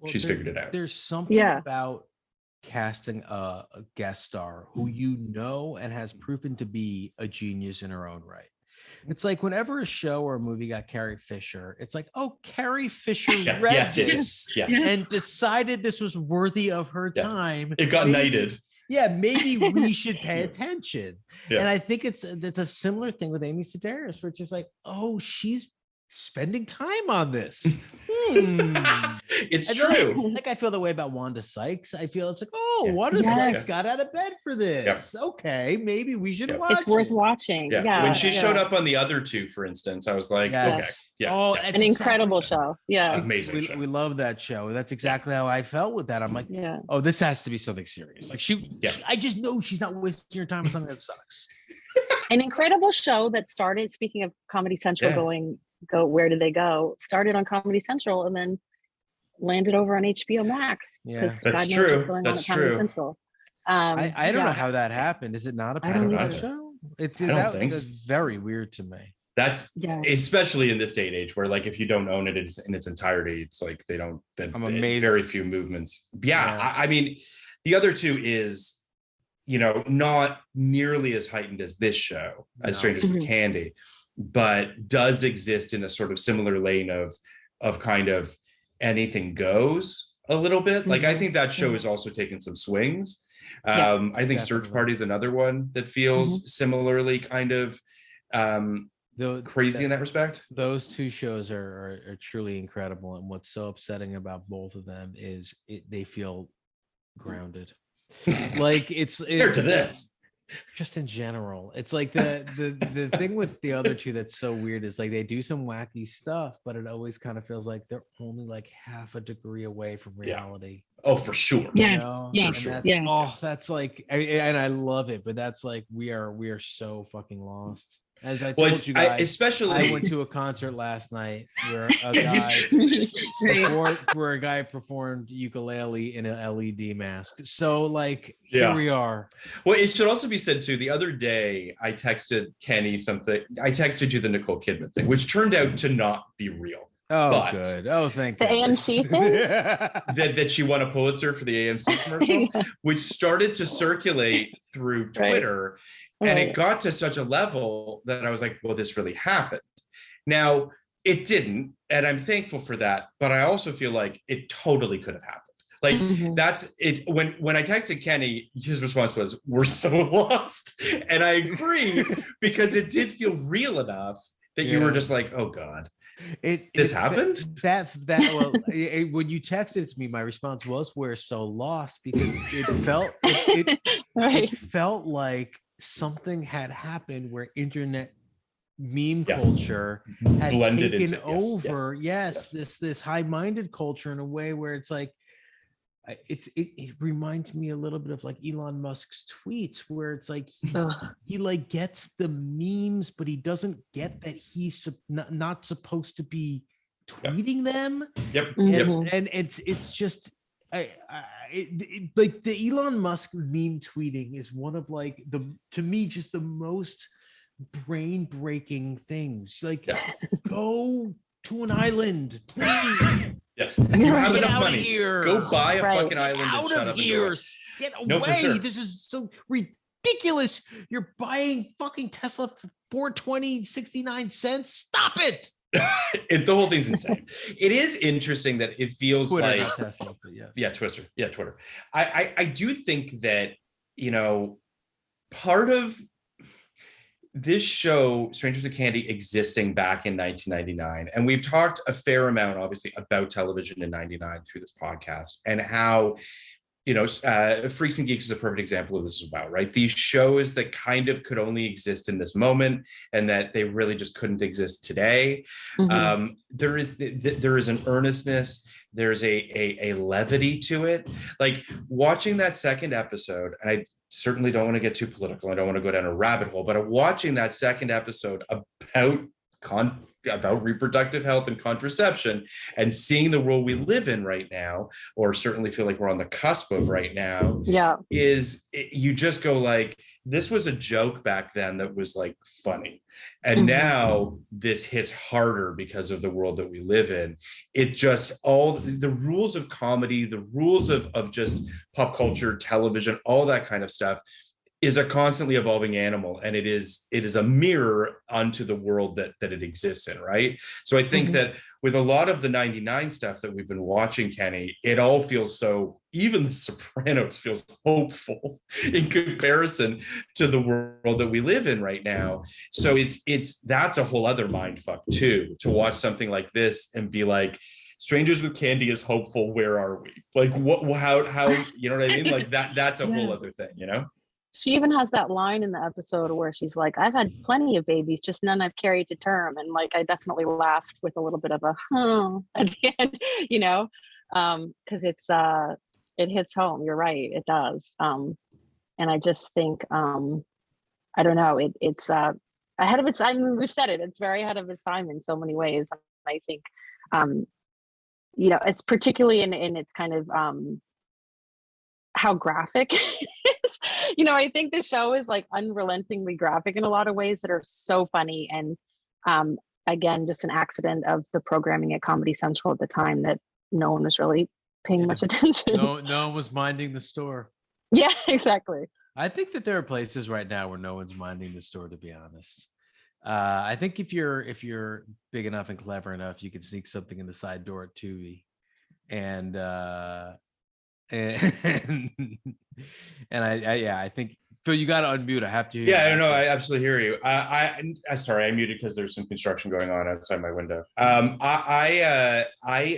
she's figured it out. There's something about casting a guest star who and has proven to be a genius in her own right. It's like whenever a show or a movie got Carrie Fisher, it's like, oh, Carrie Fisher read this and decided this was worthy of her time. It got knighted. Yeah, maybe we should pay attention. And I think it's a similar thing with Amy Sedaris, where it's just like, oh, she's spending time on this. It's true. Like I feel the way about Wanda Sykes. I feel it's like, oh, Wanda Sykes got out of bed for this. Okay, maybe we should watch it's worth watching. Yeah. When she showed up on the other two, for instance, I was like, okay. Yeah. Oh, an incredible show. Yeah. Amazing show. We love that show. That's exactly how I felt with that. I'm like, oh, this has to be something serious. Like I just know she's not wasting her time on something that sucks. An incredible show that started, speaking of Comedy Central where did they go? Started on Comedy Central and then landed over on HBO Max. Yeah, that's true. That's true. Central. I don't know how that happened. Is it not a Paramount show? I don't think it's very weird to me. That's especially in this day and age where like if you don't own it in its entirety, it's like they don't. I'm amazed. Very few movements. I mean, the other two is not nearly as heightened as this show, as Strangers with Candy, but does exist in a sort of similar lane of kind of anything goes a little bit. Like I think that show has also taken some swings. I think definitely. Search Party is another one that feels similarly kind of crazy in that respect. Those two shows are truly incredible, and what's so upsetting about both of them is they feel grounded. Like compared to this. Just in general, it's like the thing with the other two that's so weird is like they do some wacky stuff, but it always kind of feels like they're only like half a degree away from reality. Oh, for sure. Yes. For sure. That's like, and I love it, but that's like we are so fucking lost. As I told you guys, I went to a concert last night where a guy performed ukulele in an LED mask. So like here we are. Well, it should also be said too, the other day I texted Kenny something. I texted you the Nicole Kidman thing, which turned out to not be real. Oh, good. Oh, thank you. The AMC thing? that she won a Pulitzer for the AMC commercial, which started to circulate through Twitter. And it got to such a level that I was like, well, this really happened. Now, it didn't, and I'm thankful for that, but I also feel like it totally could have happened. Like that's it. When I texted Kenny, his response was, we're so lost. And I agree, because it did feel real enough that you were just like, oh God. This happened? When you texted it to me, my response was, we're so lost, because it felt like something had happened where internet meme culture had blended taken over. This high-minded culture in a way where it's like it reminds me a little bit of like Elon Musk's tweets, where it's like he like gets the memes, but he doesn't get that he's not supposed to be tweeting them. And it's just like the Elon Musk meme tweeting is one of like to me just the most brain breaking things. Like go to an island, please. Yes, you have enough money. Here. Go buy a fucking island out and shut of up here. Get away! No, for sure. This is so ridiculous. You're buying fucking Tesla for $420.69. Stop it. The whole thing's insane. It is interesting that it feels Twitter, like not Tesla, but Twitter. I do think that part of this show, Strangers with Candy, existing back in 1999, and we've talked a fair amount, obviously, about television in '99 through this podcast, and how Freaks and Geeks is a perfect example of this as well, right? These shows that kind of could only exist in this moment, and that they really just couldn't exist today. There is an earnestness. There's a levity to it. Like watching that second episode, and I certainly don't want to get too political. I don't want to go down a rabbit hole, but watching that second episode about about reproductive health and contraception, and seeing the world we live in right now, or certainly feel like we're on the cusp of right now, you just go like, this was a joke back then that was like funny. And now this hits harder because of the world that we live in. It just, all the rules of comedy, the rules of just pop culture, television, all that kind of stuff is a constantly evolving animal, and it is a mirror unto the world that it exists in, right? So I think that with a lot of the 99 stuff that we've been watching, Kenny, it all feels so, even The Sopranos feels hopeful in comparison to the world that we live in right now. So that's a whole other mind fuck too, to watch something like this and be like, Strangers with Candy is hopeful, where are we? Like how you know what I mean? Like that's a whole other thing, you know? She even has that line in the episode where she's like, I've had plenty of babies, just none I've carried to term. And like, I definitely laughed with a little bit of a, at the end, you know, cause it hits home. You're right. It does. And I just think, I don't know, it's ahead of its, I mean, we've said it, it's very ahead of its time in so many ways. I think, you know, it's particularly in its kind of, how graphic it is. You know, I think the show is like unrelentingly graphic in a lot of ways that are so funny. And again, just an accident of the programming at Comedy Central at the time that no one was really paying much attention. No one was minding the store. Yeah, exactly. I think that there are places right now where no one's minding the store, to be honest. I think if you're big enough and clever enough, you can sneak something in the side door at Tubi. And I think Phil, you got to unmute. I have to. Yeah, I don't know. I absolutely hear you. I'm sorry, I muted because there's some construction going on outside my window. I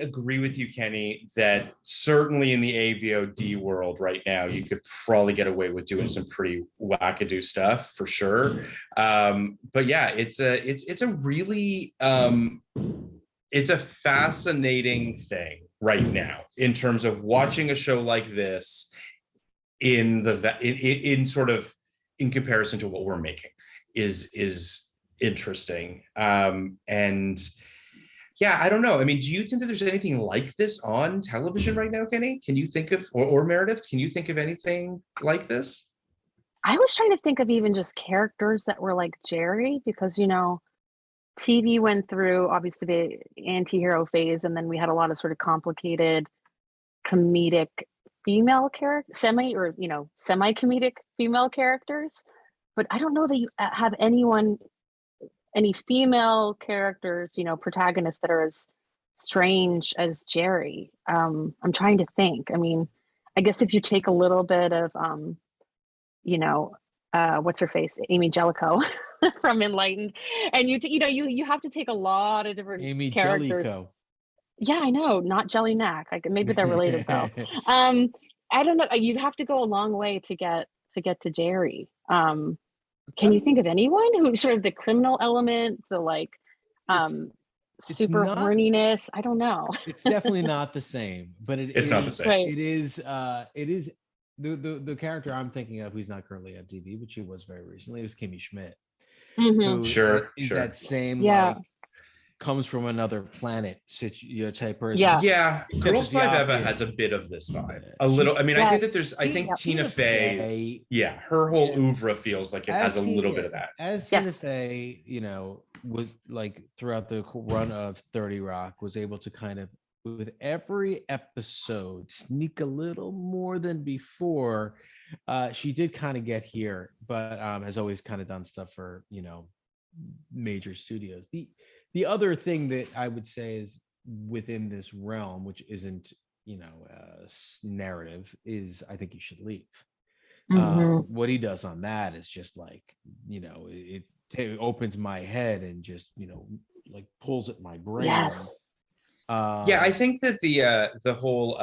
agree with you, Kenny, that certainly in the AVOD world right now, you could probably get away with doing some pretty wackadoo stuff for sure. But yeah, it's a really it's a fascinating thing right now in terms of watching a show like this in sort of in comparison to what we're making is interesting. And yeah, I don't know. I mean, do you think that there's anything like this on television right now, Kenny? Can you think of, or Meredith, can you think of anything like this? I was trying to think of even just characters that were like Jerry, because, you know, TV went through obviously the anti-hero phase, and then we had a lot of sort of complicated comedic female character, semi-comedic female characters. But I don't know that you have any female characters, you know, protagonists that are as strange as Jerry. I'm trying to think. I mean, I guess if you take a little bit of, what's her face, Amy Jellicoe from Enlightened, and you have to take a lot of different Amy characters. Jellicoe. Yeah, I know, not Jelly-Knack. Like maybe they're related though. I don't know. You have to go a long way to get to Jerry. Can you think of anyone who's sort of the criminal element, the like super horniness? I don't know. It's definitely not the same, but it's not the same. Right. It is the character I'm thinking of, who's not currently on TV, but she was very recently. It was Kimmy Schmidt. Mm-hmm. Sure. That same like comes from another planet type person. Yeah. Girls Five Eva has a bit of this vibe. A little. I mean, I think that there's. I think Tina Fey's. Yeah, her whole oeuvre feels like it has a little bit of that. As Tina Fey, was like throughout the run of 30 Rock, was able to kind of, with every episode, sneak a little more than before. She did kind of get here, but has always kind of done stuff for major studios. The other thing that I would say is within this realm, which isn't narrative, is I Think You Should Leave. Mm-hmm. What he does on that is just like it opens my head and just like pulls at my brain. Yes. I think that the whole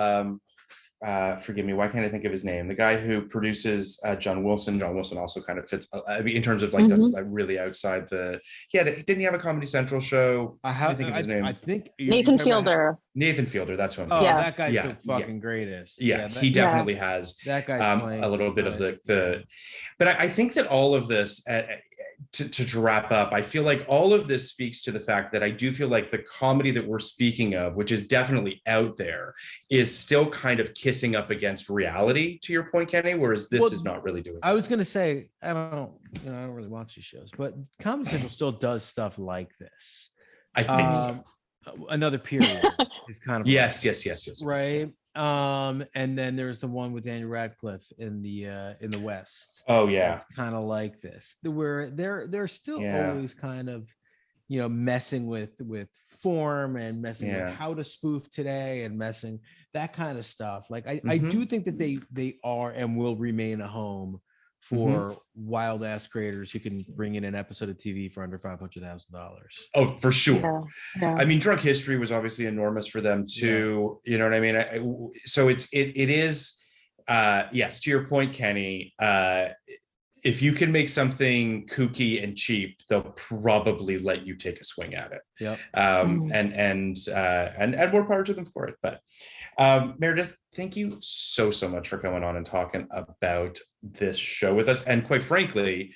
forgive me, why can't I think of his name? The guy who produces John Wilson. John Wilson also kind of fits. I mean, in terms of like that's like really outside the. Yeah, didn't he have a Comedy Central show? I think of his name. I think Nathan Fielder. Nathan Fielder. That's what I'm. Oh, that guy's the fucking greatest. Yeah, he definitely has that guy's playing a little bit of the. But I think that all of this, to wrap up, I feel like all of this speaks to the fact that I do feel like the comedy that we're speaking of, which is definitely out there, is still kind of kissing up against reality, to your point, Kenny, whereas this is not really doing that. I was going to say, I don't really watch these shows, but Comedy Central still does stuff like this. I think so. Another Period is kind of yes. Right. And then there's the one with Daniel Radcliffe in the West. Oh yeah, it's kind of like this, where they're still always kind of, messing with form and messing with how to spoof today and messing that kind of stuff. Like I do think that they are and will remain a home for wild ass creators who can bring in an episode of TV for under $500,000. Oh, for sure. Yeah. I mean, Drunk History was obviously enormous for them too. You know what I mean? So it is, yes, to your point, Kenny, if you can make something kooky and cheap, they'll probably let you take a swing at it. Yep. And more power to them for it. But Meredith, thank you so much for coming on and talking about this show with us. And quite frankly,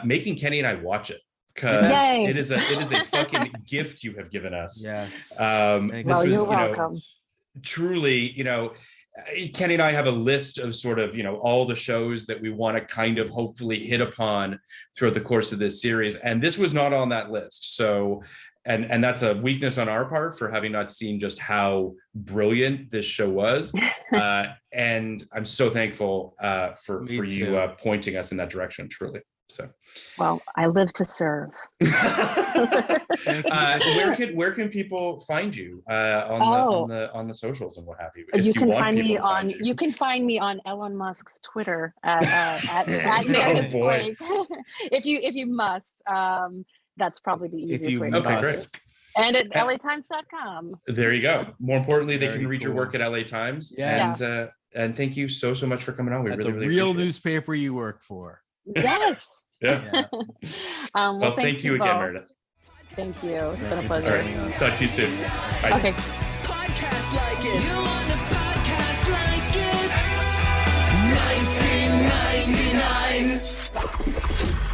making Kenny and I watch it, because it is a fucking gift you have given us. Yes. You're welcome. Truly, Kenny and I have a list of sort of, all the shows that we want to kind of hopefully hit upon throughout the course of this series. And this was not on that list. So, and that's a weakness on our part for having not seen just how brilliant this show was. And I'm so thankful for you pointing us in that direction, truly. So, well, I live to serve. Where can people find you on the socials and what have you? You can find me on Elon Musk's Twitter at Meredith Blake. if you must, that's probably the easiest way. Okay, great. And at latimes.com. There you go. More importantly, they can read your work at LA Times. Yes. And thank you so much for coming on. We really real newspaper you work for. Yes. Yeah. Well, thank you again, Meredith. Thank you. It's been a pleasure. All right. Talk to you soon. Bye. Okay. Podcast like it. You want a podcast like it? 1999.